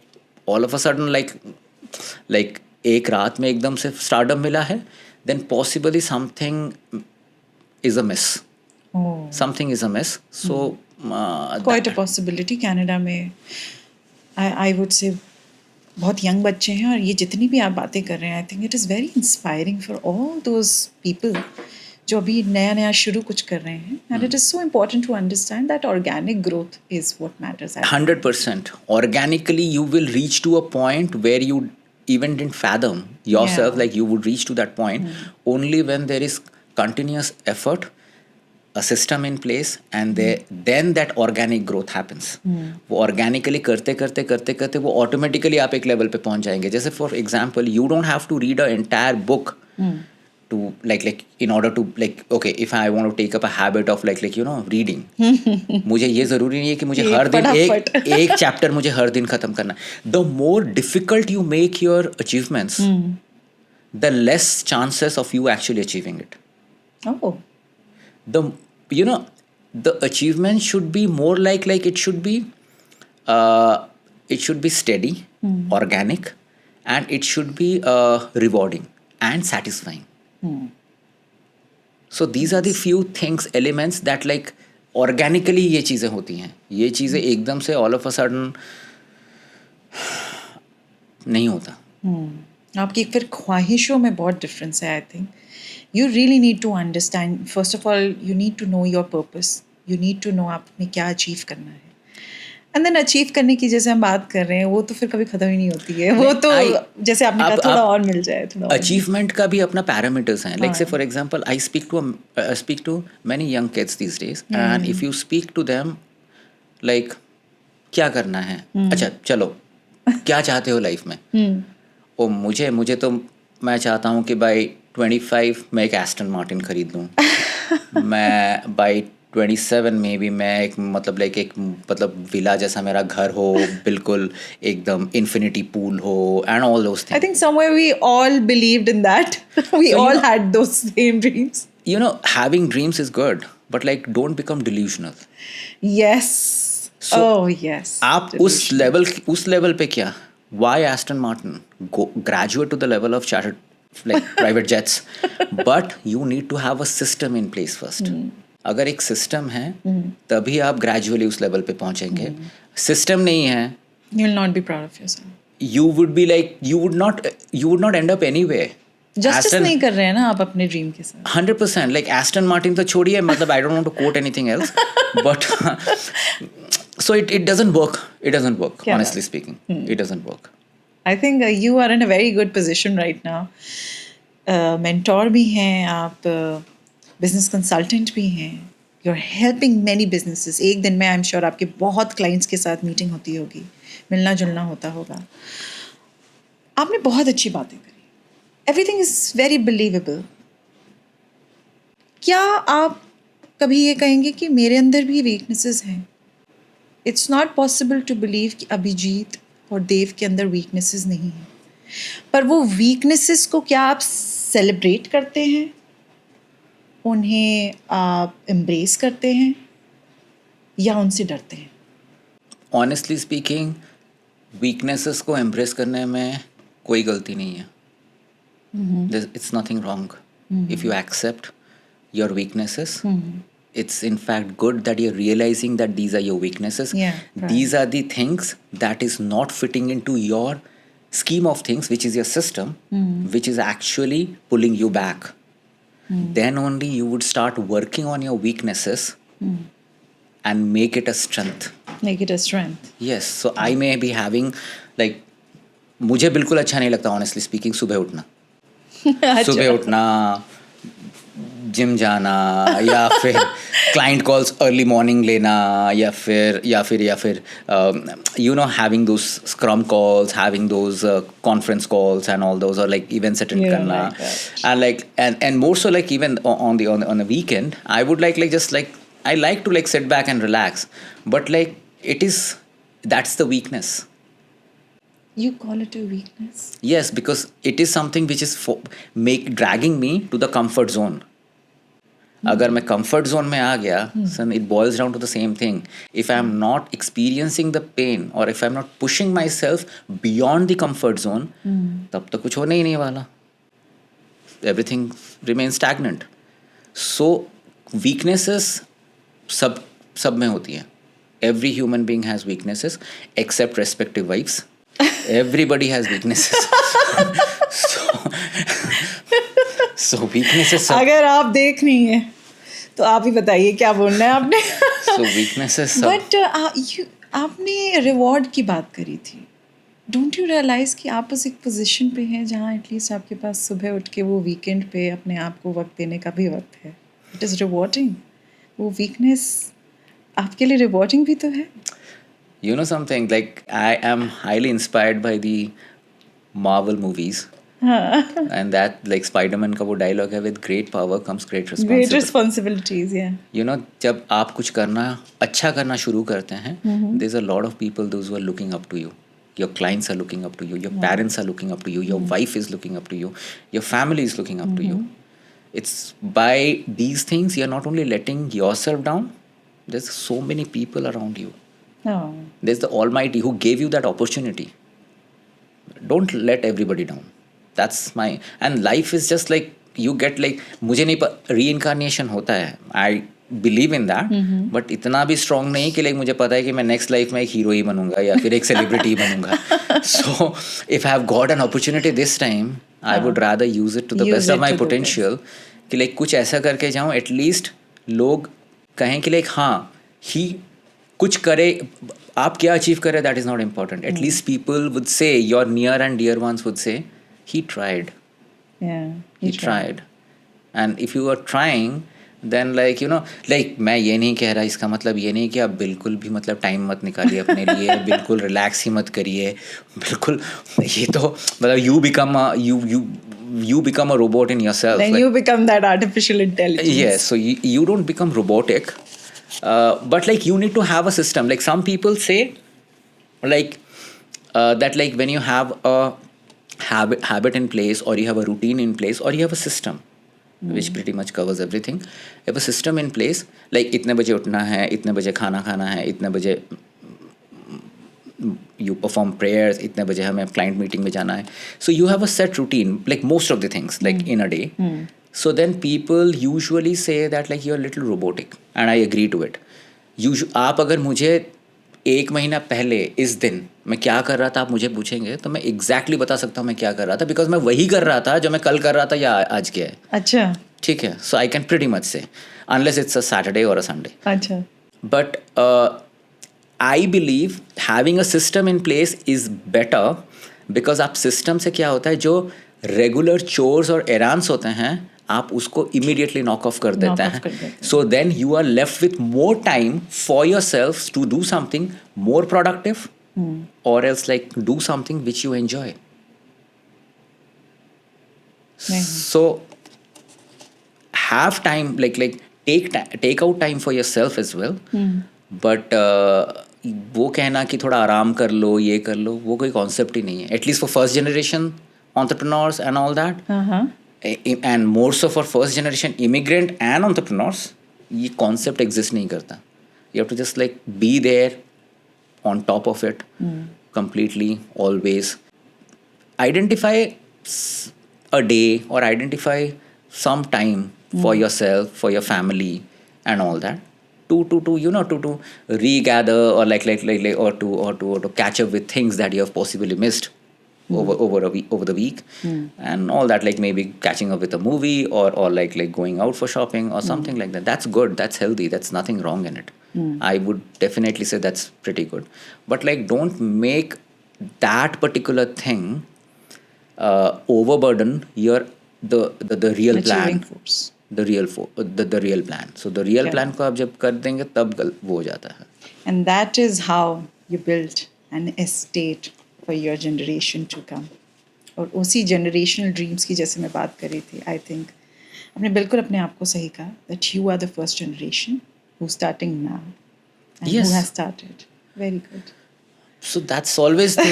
all of a sudden like एक रात में एकदम से stardom मिला है, then possibly something is amiss. Something is amiss. So quite a possibility. Canada में I would say बहुत young बच्चे हैं, और ये जितनी भी आप बातें कर रहे हैं, I think it is very inspiring for all those people जो अभी नया नया शुरू कुछ कर रहे हैं. And it is so important to understand that organic growth is what matters. 100%. Organically, you will reach to a point where you even didn't fathom yourself. Like you would reach to that point only when there is continuous effort, a system in place, and then that organic growth happens. वो organically करते करते करते करते वो automatically आप एक level पे पहुंच जाएंगे. जैसे for example, you don't have to read an entire book to like in order to like okay, if I want to take up a habit of like you know reading, मुझे ये ज़रूरी नहीं है कि मुझे हर दिन एक chapter मुझे हर दिन ख़त्म करना. The more difficult you make your achievements, the less chances of you actually achieving it. The achievement should be more like it should be steady, organic, and it should be rewarding and satisfying. So these are the few things, elements that like organically ये चीज़ें होती हैं. ये चीज़ें एकदम से all of a sudden नहीं होता. आपकी फिर ख्वाहिशों में बहुत डिफरेंस है. I think you really need to understand, first of all you need to know your purpose. You need to know आपने क्या अचीव करना है, and then अचीव करने की जैसे हम बात कर रहे हैं वो तो फिर कभी ख़त्म ही नहीं होती है. वो तो जैसे आपने कहा थोड़ा और मिल जाए, थोड़ा अचीवमेंट का भी अपना पैरामीटर्स हैं. Like say for example I speak to many young kids these days, and if you speak to them like क्या करना है, अच्छा चलो क्या चाहते हो लाइफ में, ओ मुझे तो मैं चाहता हूँ कि बाई 25 मैं एक एस्टन मार्टिन खरीद लूँ. मैं बाई 27 में भी मैं एक मतलब विला जैसा मेरा घर हो, बिल्कुल एकदम infinity pool हो, and all those things. I think somewhere we all believed in that. We all had those same dreams. You know, having dreams is good, but like don't become delusional. Yes. So, yes. आप उस level पे क्या? Why Aston Martin? Graduate to the level of chartered like private jets, but you need to have a system in place first. अगर एक system है तभी आप gradually उस लेवल पे पहुंचेंगे. सिस्टम नहीं है, you will not be proud of yourself. You would be like you would not end up anywhere. Justice नहीं कर रहे हैं ना आप अपने ड्रीम के साथ. 100%. like Aston Martin तो छोड़िए, मतलब I don't want to quote anything else, but so it doesn't work. It doesn't work. Honestly speaking, it doesn't work. I think you are in a very good position right now. Mentor भी हैं आप, business consultant भी हैं. You're helping many businesses. एक दिन में I'm sure आपके बहुत clients के साथ meeting होती होगी, मिलना जुलना होता होगा. आपने बहुत अच्छी बातें करी. Everything is very believable. क्या आप कभी ये कहेंगे कि मेरे अंदर भी weaknesses हैं? It's not possible to believe कि अभिजीत और देव के अंदर weaknesses नहीं हैं. पर वो weaknesses को क्या आप celebrate करते हैं? उन्हें आप embrace करते हैं या उनसे डरते हैं? Honestly speaking, weaknesses को embrace करने में कोई गलती नहीं है. It's nothing wrong. If you accept your weaknesses, it's in fact good that you're realizing that these are your weaknesses. Yeah, right. These are the things that is not fitting into your scheme of things, which is your system, which is actually pulling you back. Then only you would start working on your weaknesses and make it a strength. Make it a strength. Yes, so I may be having like, मुझे बिल्कुल अच्छा नहीं लगता honestly speaking सुबह उठना. सुबह उठना, gym जाना, या फिर क्लाइंट कॉल्स अर्ली मॉर्निंग लेना, या फिर you know having those scrum calls, having those conference calls and all those, और लाइक इवेंट्स अटेंड करना, and more so like even on a weekend I would like just like I like to like sit back and relax, but like that's the weakness. You call it a weakness? Yes, because it is something which is dragging me to the comfort zone. अगर मैं comfort zone में आ गया, then it boils down to the same thing. If I am not experiencing the pain, or if I am not pushing myself beyond the comfort zone, तब तो कुछ होने ही नहीं वाला. Everything remains stagnant. So weaknesses सब में होती हैं. Every human being has weaknesses except respective wives. Everybody has weaknesses. so weaknesses सब. अगर आप देख नहीं है तो आप ही बताइए क्या बोलना है आपने. So weaknesses सब. But आपने रिवॉर्ड की बात करी थी. डोंट यू रियलाइज कि आप उस एक पोजीशन पे हैं जहाँ एटलीस्ट आपके पास सुबह उठ के वो वीकेंड पे अपने आप को वक्त देने का भी वक्त है. It is rewarding. वो वीकनेस आपके लिए रिवॉर्डिंग भी तो है. You know something, like I am highly inspired by the Marvel movies. And that like Spider-Man का वो dialogue है, with great power comes great responsibility. Great responsibilities, yeah. You know, जब आप कुछ अच्छा करना शुरू करते हैं, there's a lot of people those who are looking up to you. Your clients are looking up to you. Your parents are looking up to you. Your wife is looking up to you. Your family is looking up to you. It's by these things you're not only letting yourself down. There's so many people around you. Oh. There's the Almighty who gave you that opportunity. Don't let everybody down. That's my. And life is just like you get like, मुझे नहीं reincarnation होता है. I believe in that. But इतना भी strong नहीं कि like मुझे पता है कि मैं next life में एक hero ही बनूंगा या फिर एक celebrity बनूंगा. So if I have got an opportunity this time, I would rather use it to the best of my potential. कि like कुछ ऐसा करके जाऊँ, at least लोग कहें कि like हाँ he कुछ करे. आप क्या अचीव करे, that is not important. At least people would say, your near and dear ones would say, he tried. Yeah, He tried. And if you are trying, then like you know, like मैं ये नहीं कह रहा, इसका मतलब ये नहीं कि आप बिल्कुल भी मतलब टाइम मत निकालिए अपने लिए, बिल्कुल रिलैक्स ही मत करिए, बिल्कुल. ये तो मतलब you become a robot in yourself. Then like, you become that artificial intelligence. Yes, so you don't become robotic. But like you need to have a system. Like some people say like that like when you have a habit in place, or you have a routine in place, or you have a system which pretty much covers everything. You have a system in place, like इतने बजे उठना है, इतने बजे खाना खाना है, इतने बजे you perform prayers, इतने बजे हमें client meeting में जाना है. So you have a set routine, like most of the things like in a day. So then people usually say that like you're a little robotic, and I agree to it. आप अगर मुझे एक महीना पहले इस दिन मैं क्या कर रहा था आप मुझे पूछेंगे तो मैं exactly बता सकता हूँ मैं क्या कर रहा था, because मैं वही कर रहा था जो मैं कल कर रहा था या आज किया है. अच्छा, ठीक है. So I can pretty much say, unless it's a Saturday or a Sunday. अच्छा. But I believe having a system in place is better, because आप system से क्या होता है, जो regular chores और errands होते हैं आप उसको immediately knock off कर देते हैं. So then you are left with more time for yourself to do something more productive, or else like do something which you enjoy. So have time, like take out time for yourself as well. But वो कहना कि थोड़ा आराम कर लो, ये कर लो, वो कोई कॉन्सेप्ट ही नहीं है. At least for first generation entrepreneurs and all that, and more so for first generation immigrant and entrepreneurs, ये concept exist नहीं करता. You have to just like be there on top of it completely, always. Identify a day or identify some time for yourself, for your family, and all that, to regather, or or to catch up with things that you have possibly missed over the week, and all that, like maybe catching up with a movie, or going out for shopping or something like that. That's good, that's healthy, that's nothing wrong in it. I would definitely say that's pretty good. But like, don't make that particular thing overburden your the real Achieving plan, force. the real plan. So the real Yeah. plan को आप जब कर देंगे तब वो हो जाता है. And that is how you build an estate for your generation to come. और उसी generational dreams की जैसे मैं बात कर रही थी, I think आपने बिल्कुल अपने आप को सही कहा, that you are the first generation who's starting now and Yes. who has started. Very good. So that's always the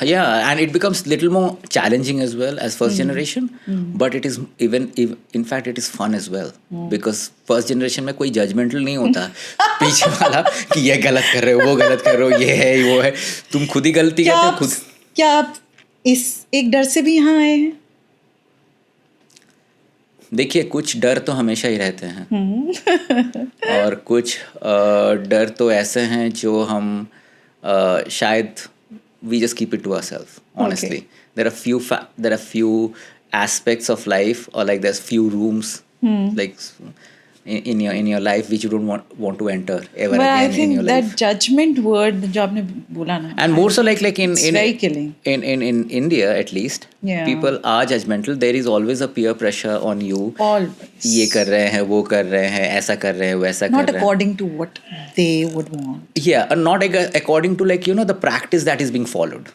yeah, and it becomes little more challenging as well as first generation, but it is even in fact it is fun as well, because first generation में कोई judgmental नहीं होता पीछे वाला कि ये गलत कर रहे हो, वो गलत कर रहे हो, ये है वो है, तुम खुद ही गलती करते हो खुद. क्या आप इस एक डर से भी यहाँ आए हैं? देखिए, कुछ डर तो हमेशा ही रहते हैं और कुछ डर तो ऐसे हैं जो हम शायद we just keep it to ourselves, honestly. Okay. There are few aspects of life, or like there's few rooms like in your life which you don't want to enter ever But I again in think your that life. judgment word जो आपने बोला ना, And more so like in it's very killing. in India at least, Yeah. people are judgmental. There is always a peer pressure on you. Always. ये कर रहे हैं, वो कर रहे हैं, ऐसा कर रहे हैं, वैसा Not कर रहे हैं. according to what they would want. Yeah, and not according to like the practice that is being followed.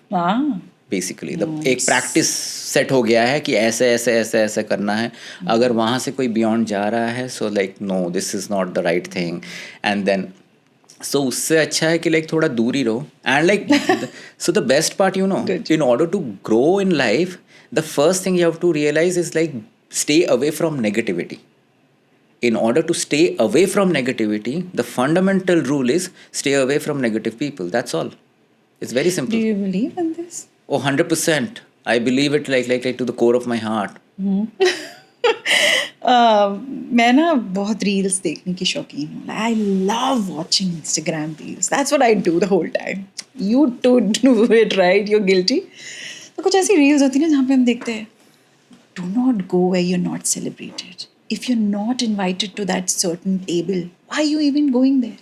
Basically एक प्रैक्टिस सेट हो गया है कि ऐसे ऐसे ऐसे ऐसे करना है. अगर वहाँ से कोई बियॉन्ड जा रहा है, so like no, this is not the right thing, and then so उससे अच्छा है कि लाइक थोड़ा दूर ही रहो. And like so the best part in order to grow in life, the first thing you have to realise is like stay away from negativity. In order to stay away from negativity, the fundamental rule is stay away from negative people. That's all. It's very simple. Do you believe in this? Oh, 100%. I believe it like to the core of my heart. मैं ना बहुत reels देखने की शौकीन हूँ. I love watching Instagram reels. That's what I do the whole time. You too do it, right? You're guilty. तो कुछ ऐसी रील्स होती हैं जहाँ पे हम देखते हैं, do not go where you're not celebrated. If you're not invited to that certain table, why are you even going there?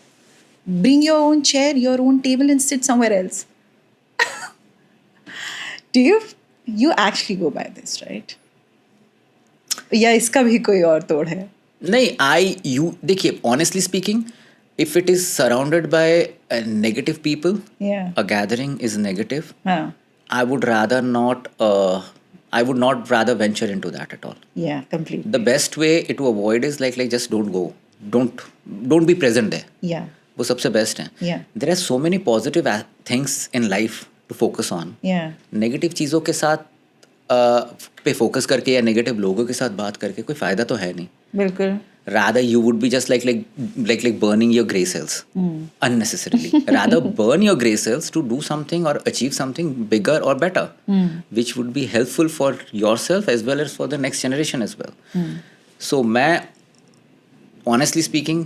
Bring your own chair, your own table, and sit somewhere else. Do you actually go by this, right? या इसका भी कोई और तोड़ है? नहीं, देखिए, honestly speaking, if it is surrounded by negative people, Yeah. a gathering is negative, हाँ. I would not rather venture into that at all. Yeah, completely. The best way to avoid is like just don't go. Don't be present there. Yeah. वो सबसे best है. Yeah. There are so many positive things in life to focus on. Yeah. Negative चीज़ों के साथ पे focus करके या negative लोगों के साथ बात करके कोई फ़ायदा तो है नहीं. बिल्कुल. Rather you would be just like burning your gray cells unnecessarily. Rather burn your gray cells to do something or achieve something bigger or better, which would be helpful for yourself as well as for the next generation as well. So मैं honestly speaking,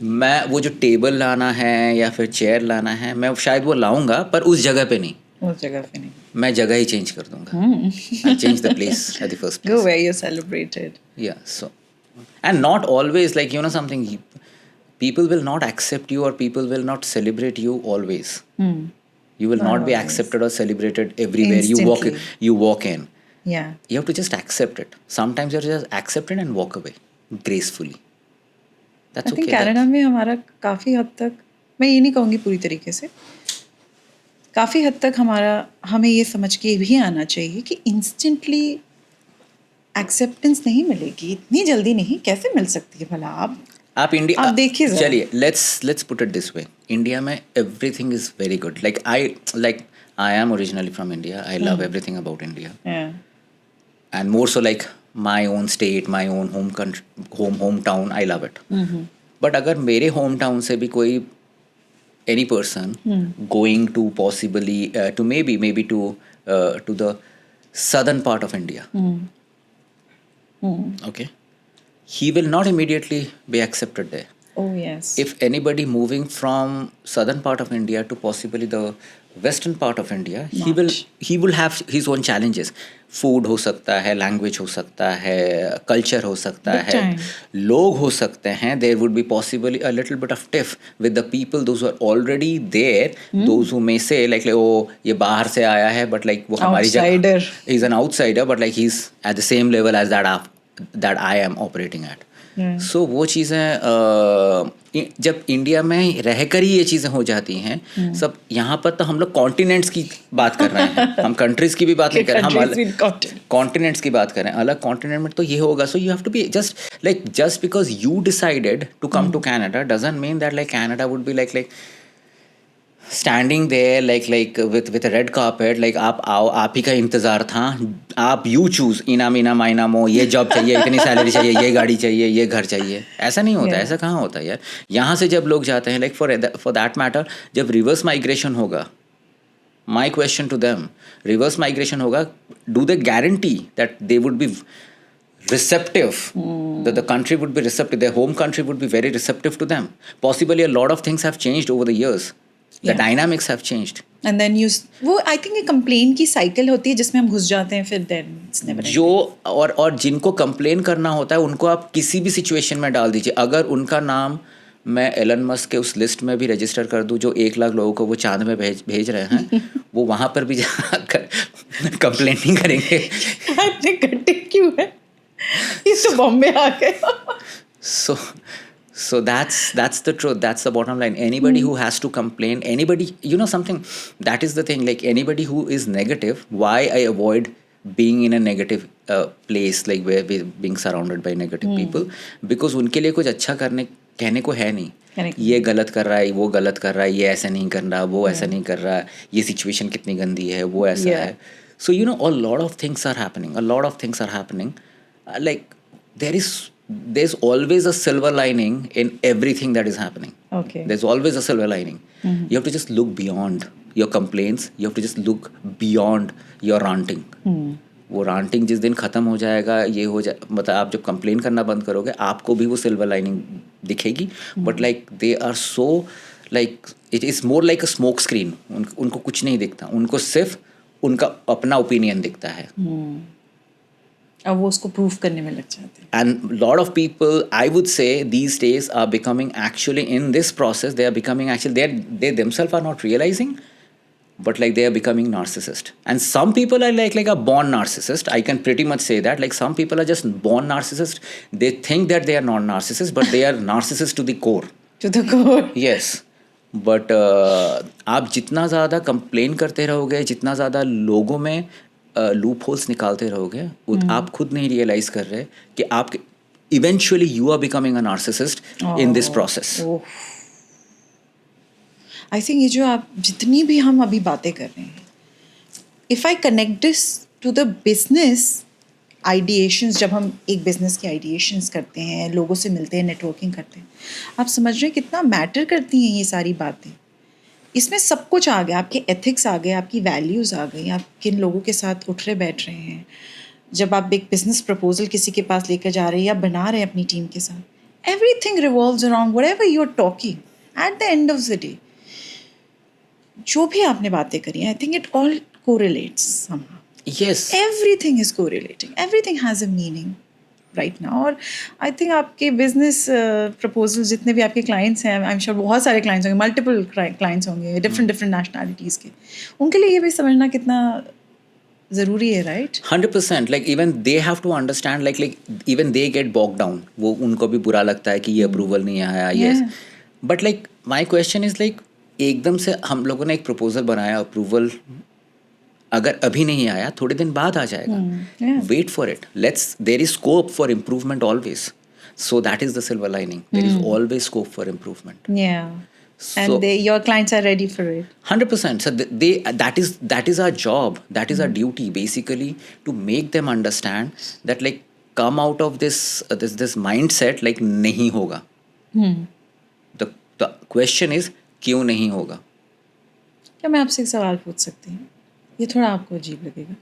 मैं वो जो table लाना है या फिर chair लाना है, मैं शायद वो लाऊंगा, पर उस जगह पे नहीं. उस जगह पे नहीं. मैं जगह ही चेंज कर दूंगा. I'll change the place at the first place. Go where you're celebrated. Yeah, so and not always like something, people will not accept you or people will not celebrate you always. You will not be accepted or celebrated everywhere Instantly. you walk in. Yeah. You have to just accept it. Sometimes you have to just accept it and walk away gracefully. That's I think okay. Canada में हमारा काफ़ी हद तक, मैं ये नहीं कहूँगी पूरी तरीके से, काफ़ी हद तक हमें ये समझ के भी आना चाहिए कि इंस्टेंटली एक्सेप्टेंस नहीं मिलेगी, इतनी जल्दी नहीं. कैसे मिल सकती है भला? आप इंडिया देखिए जरा. चलिए, let's put it this way. India में everything is very good. Like I am originally from India. I love everything about India. Yeah. And more so like my own state, my own hometown, I love it. But अगर मेरे hometown से भी कोई any person going to possibly to maybe to the southern part of India, Okay, he will not immediately be accepted there. Oh yes. If anybody moving from southern part of India to possibly the western part of India, Not. he will have his own challenges. Food हो सकता है, language हो सकता है, culture हो सकता Big है, time. लोग हो सकते हैं. There would be possibly a little bit of tiff with the people those who are already there. Those who may say like oh ये बाहर से आया है, but like वो हमारी Outsider. जगह, he's an outsider, but like he's at the same level as that I am operating at. Yeah. सो वो चीज़ें जब इंडिया में रहकर ही ये चीज़ें हो जाती हैं सब. यहाँ पर तो हम लोग कॉन्टिनेंट्स की बात कर रहे हैं, हम कंट्रीज़ की भी बात नहीं कर रहे, हम कॉन्टिनेंट्स की बात कर रहे हैं. अलग कॉन्टिनेंट में तो ये होगा. So you have to be just because you decided to come to Canada doesn't mean that like Canada would be like standing there like with red carpet like आप आओ, आप ही का इंतज़ार था, आप यू चूज़ इना मीना माइना मो, ये जॉब चाहिए, इतनी सैलरी चाहिए, ये गाड़ी चाहिए, ये घर चाहिए. ऐसा नहीं होता. ऐसा कहाँ होता है यार. यहाँ से जब लोग जाते हैं लाइक फॉर दैट मैटर जब रिवर्स माइग्रेशन होगा, my question to them, reverse migration होगा, do they guarantee that they would be receptive, that the country would be receptive, their home country would be very receptive to them? Possibly a lot of things have changed over the years. The dynamics have changed. And then वो I think एक complain की cycle होती है जिसमें हम घुस जाते हैं फिर then it's never ending. जो और जिनको कंप्लेन करना होता है उनको आप किसी भी सिचुएशन में डाल दीजिए. अगर उनका नाम मैं एलन मस्क के उस लिस्ट में भी रजिस्टर कर दूं जो 1 लाख लोगों को वो चांद में भेज रहे हैं, वो वहाँ पर भी जाकर कंप्लेन नहीं करेंगे. आपने कटे क्यों है, ये तो बॉम्बे आ गए. So that's the truth. That's the bottom line. Anybody who has to complain, anybody, you know something, that is the thing. Like anybody who is negative, why I avoid being in a negative place, like where we're being surrounded by negative people, because उनके लिए कुछ अच्छा कहने को है नहीं. ये गलत कर रहा है, वो गलत कर रहा है, ये ऐसा नहीं कर रहा, वो ऐसा नहीं कर रहा, ये सिचुएशन कितनी गंदी है, वो ऐसा है. So you know, a lot of things are happening. Like there's always a silver lining in everything that is happening. Okay. There's always a silver lining. You have to just look beyond your complaints. You have to just look beyond your ranting. वो ranting जिस दिन ख़त्म हो जाएगा, ये हो जाए, मतलब आप जब complain करना बंद करोगे, आपको भी वो silver lining दिखेगी. But like they are so like it is more like a smoke screen. उनको कुछ नहीं दिखता. उनको सिर्फ उनका अपना opinion दिखता है. अब वो उसको प्रूफ करने में लग जाते हैं. And lot of people, I would say, these days are becoming actually in this process. They are becoming actually they themselves are not realizing, but like they are becoming narcissist. And some people are like a born narcissist. I can pretty much say that. Like some people are just born narcissist. They think that they are not narcissists, but they are narcissists to the core. To the core. Yes. But आप जितना ज़्यादा complain करते रहोगे, जितना ज़्यादा लोगों में loop holes निकालते रहोगे, आप खुद नहीं रियलाइज कर रहे कि आप eventually you are becoming a narcissist in this process. I think ये जो आप जितनी भी हम अभी बातें कर रहे हैं, if I connect this to the business ideations, जब हम एक बिजनेस के आइडिएशंस करते हैं, लोगों से मिलते हैं, नेटवर्किंग करते हैं, आप समझ रहे हैं कितना मैटर करती हैं ये सारी बातें. इसमें सब कुछ आ गया, आपके एथिक्स आ गए, आपकी वैल्यूज़ आ गई, आप किन लोगों के साथ उठ रहे बैठ रहे हैं. जब आप एक बिजनेस प्रपोजल किसी के पास लेकर जा रहे हैं या बना रहे हैं अपनी टीम के साथ, everything revolves around whatever you are talking. At the end of the day जो भी आपने बातें करी, I think it all correlates somehow. Yes, everything is correlating, everything has a meaning right now. और आई थिंक आपके business proposal जितने भी आपके क्लाइंट्स हैं, आई एम श्योर बहुत सारे क्लाइंट्स होंगे, मल्टीपल क्लाइंट्स होंगे, डिफरेंट नेशनैलिटीज़ के, उनके लिए ये भी समझना कितना ज़रूरी है, right? 100%. Like even they have to understand, like even they get bog down. वो उनको भी बुरा लगता है कि ये अप्रूवल नहीं आया. Yes, but like my question is like एकदम से हम लोगों ने एक प्रपोजल बनाया, अप्रूवल अगर अभी नहीं आया, थोड़े दिन बाद आ जाएगा. Wait for it. There is scope for improvement always. So that is the silver lining. There is always scope for improvement. And your clients are ready for it. 100%. So that is our job. That is our duty, basically, to make them understand that like come out of this mindset like नहीं होगा. The question is क्यों नहीं होगा. क्या मैं आपसे एक सवाल पूछ सकती हूँ? ये थोड़ा आपको अजीब लगेगा.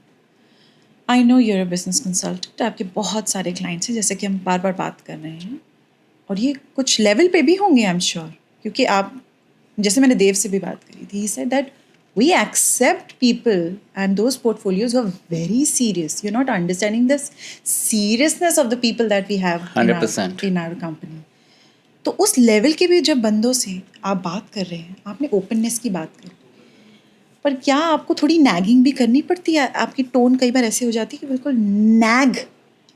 I know you're a business consultant, आपके बहुत सारे क्लाइंट्स हैं जैसे कि हम बार बार बात कर रहे हैं, और ये कुछ लेवल पे भी होंगे आई एम श्योर, क्योंकि आप, जैसे मैंने देव से भी बात करी थी, he said that we accept people and those portfolios who are very serious. You're not understanding the seriousness of the people that we have 100%. in our company. तो उस लेवल के भी जब बंदों से आप बात कर रहे हैं, आपने ओपननेस की बात करी, पर क्या आपको थोड़ी नैगिंग भी करनी पड़ती है? आपकी टोन कई बार ऐसे हो जाती है कि बिल्कुल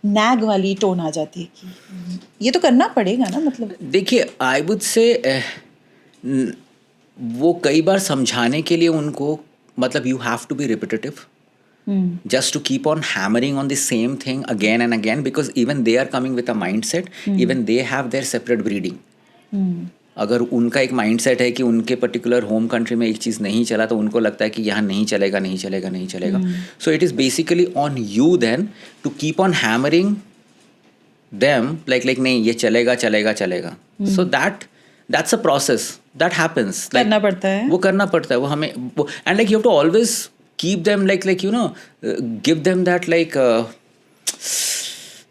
नैग वाली टोन आ जाती है कि ये तो करना पड़ेगा ना, मतलब। देखिए, आई वुड से वो कई बार समझाने के लिए उनको, मतलब you have to be repetitive, just to keep on hammering on the same thing again and again, because even they are coming with a mindset, even they have their separate breeding. अगर उनका एक mindset है कि उनके particular home country में एक चीज़ नहीं चला तो उनको लगता है कि यहाँ नहीं चलेगा, नहीं चलेगा, नहीं चलेगा. So it is basically on you then to keep on hammering them like नहीं ये चलेगा चलेगा चलेगा. So that's a process that happens. करना पड़ता है, वो करना पड़ता है, वो हमें वो, and like you have to always keep them like you know, give them that like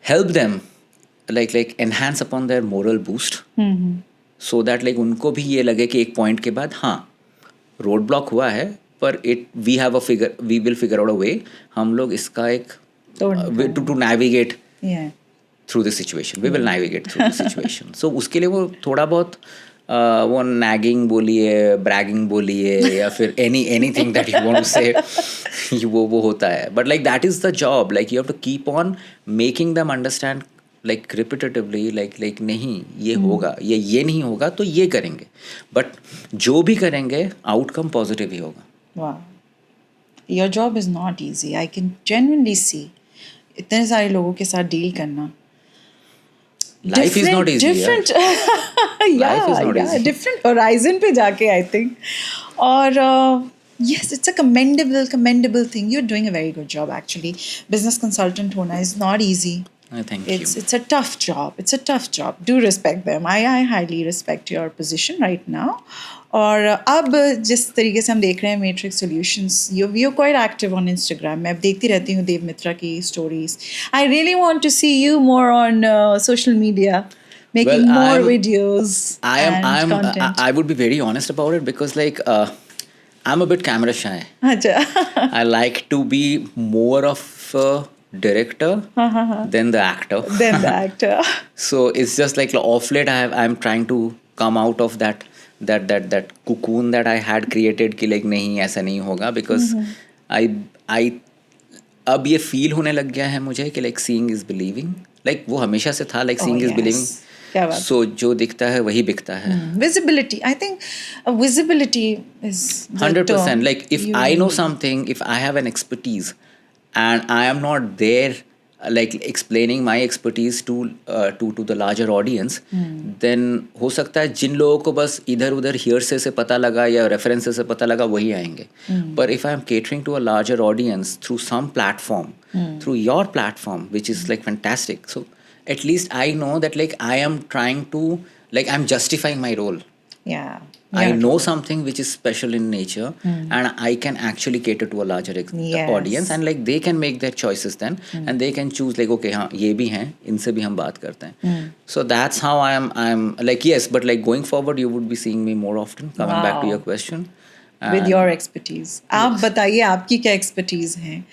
help them like enhance upon their moral boost, so that like उनको भी ये लगे कि एक पॉइंट के बाद हाँ रोड ब्लॉक हुआ है, पर we will figure out a way, हम लोग इसका एक to navigate through the situation, we will navigate through the situation. So उसके लिए वो थोड़ा बहुत वो nagging बोलिए, bragging बोलिए, या फिर anything that you want to say, वो होता है. But like that is the job, like you have to keep on making them understand like repetitively, like नहीं ये होगा, ये नहीं होगा तो ये करेंगे, but जो भी करेंगे outcome positive ही होगा. Wow, your job is not easy. I can genuinely see इतने सारे लोगों के साथ डील करना. Life is not easy. Different, Life is not easy. Different horizon पे जाके I think. और yes, it's a commendable thing. You're doing a very good job actually. Business consultant होना is not easy. Thank you. It's a tough job. It's a tough job. Do respect them. I highly respect your position right now. और अब जिस तरीके से हम देख रहे हैं Matrix Solutions, you quite active on Instagram. मैं अब देखती रहती हूँ देव मित्रा की stories. I really want to see you more on social media, making more videos and content. I would be very honest about it, because like I'm a bit camera shy. I like to be more of a director than the actor. So it's just like off late I'm trying to come out of that cocoon that I had created कि like नहीं ऐसा नहीं होगा, because I अब ये feel होने लग गया है मुझे कि like seeing is believing. Like वो हमेशा से था, like seeing is believing. So जो दिखता है वही बिकता है. Visibility, I think visibility is 100%. Like if I know something, if I have an expertise and I am not there like explaining my expertise to the larger audience, then हो सकता है जिन लोगों को बस इधर उधर hearsay से पता लगा या references से पता लगा वही आएंगे. But if I am catering to a larger audience through some platform, through your platform, which is like fantastic, so at least I know that like I am trying to, like I'm justifying my role. Yeah. I know something which is special in nature, and I can actually cater to a larger audience, and like they can make their choices then, and they can choose like okay हाँ ये भी हैं, इनसे भी हम बात करते हैं. So that's how I'm like yes, but like going forward you would be seeing me more often. Coming back to your question. With your expertise. आप बताइए आपकी क्या expertise है?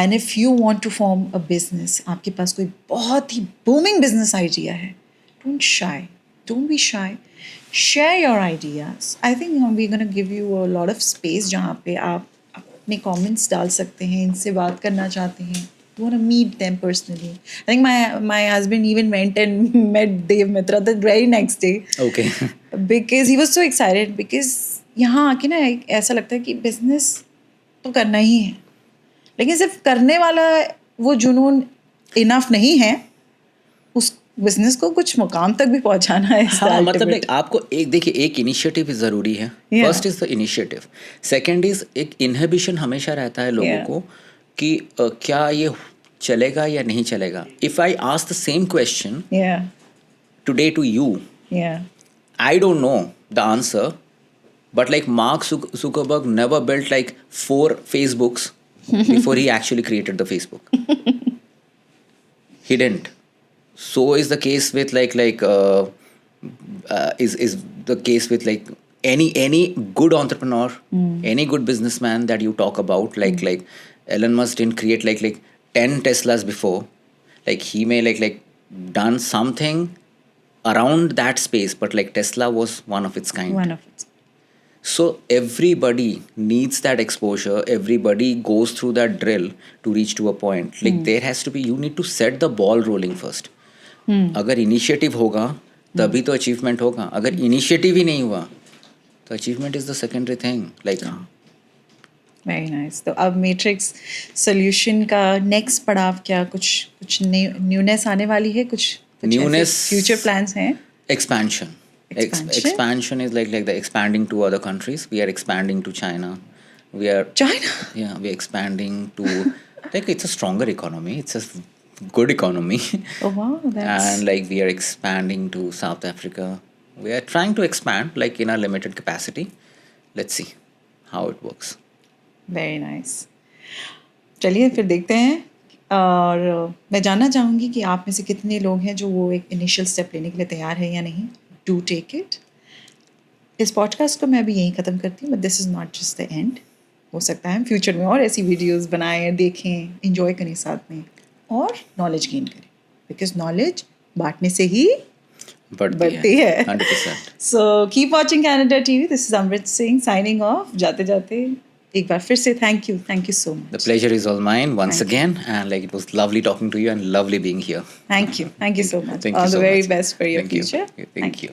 And if you want to form a business, आपके पास कोई बहुत ही booming business idea है, don't be shy. Share your ideas. I think we're going to give you a lot of space जहाँ पे आप अपने comments डाल सकते हैं, इनसे बात करना चाहते हैं. You want to meet them personally. I think my husband even went and met Dev Mitra the very next day. Okay. Because he was so excited, because यहाँ आके ना ऐसा लगता है कि बिजनेस तो करना ही है, लेकिन सिर्फ करने वाला वो जुनून इनफ नहीं है, उस बिजनेस को कुछ मुकाम तक भी पहुंचाना है. हाँ, मतलब like आपको एक देखिए एक इनिशिएटिव ज़रूरी है. First is the initiative. Second is एक इनहिबिशन हमेशा रहता है लोगों को कि क्या ये चलेगा या नहीं चलेगा. If I ask the same question today to you, I don't know the answer, but like Mark Zuckerberg never built like 4 Facebooks before he actually created the Facebook. He didn't. So is the case with is the case with like any good entrepreneur, any good businessman that you talk about, like Elon Musk didn't create like 10 Teslas before. Like he may like done something around that space, but like Tesla was one of its kind. One of it. So everybody needs that exposure. Everybody goes through that drill to reach to a point. Like there has to be, you need to set the ball rolling first. अगर initiative होगा तभी तो achievement होगा. अगर initiative ही नहीं हुआ तो achievement is the secondary thing. Like very nice. तो अब मैट्रिक्स सॉल्यूशन का नेक्स्ट पड़ाव क्या, कुछ न्यूनेस आने वाली है, कुछ न्यूनेस, फ्यूचर प्लान्स हैं? expansion. Expansion is like the expanding to other countries. We are expanding to China. China? Yeah, we are expanding to like it's a stronger economy. It's a good economy. Oh wow, that's... And like we are expanding to South Africa. We are trying to expand like in a limited capacity. Let's see how it works. Very nice. चलिए फिर देखते हैं. और मैं जानना चाहूँगी कि आप में से कितने लोग हैं जो वो एक इनिशियल स्टेप लेने के लिए तैयार है या नहीं. Do take it. इस पॉडकास्ट को मैं अभी यहीं ख़त्म करती हूँ, but this is not just the end. हो सकता है हम फ्यूचर में और ऐसी वीडियोस बनाएं, देखें, इंजॉय करें साथ में और नॉलेज गेन करें, बिकॉज नॉलेज बांटने से ही बढ़ती है. 100%. So keep watching Canada TV. This is Amrit Singh signing off. जाते जाते एक बार फिर से thank you so much. The pleasure is all mine once again, and like it was lovely talking to you and lovely being here. Thank you so much. Thank you All so the very much. best for your Thank you. future. Thank you.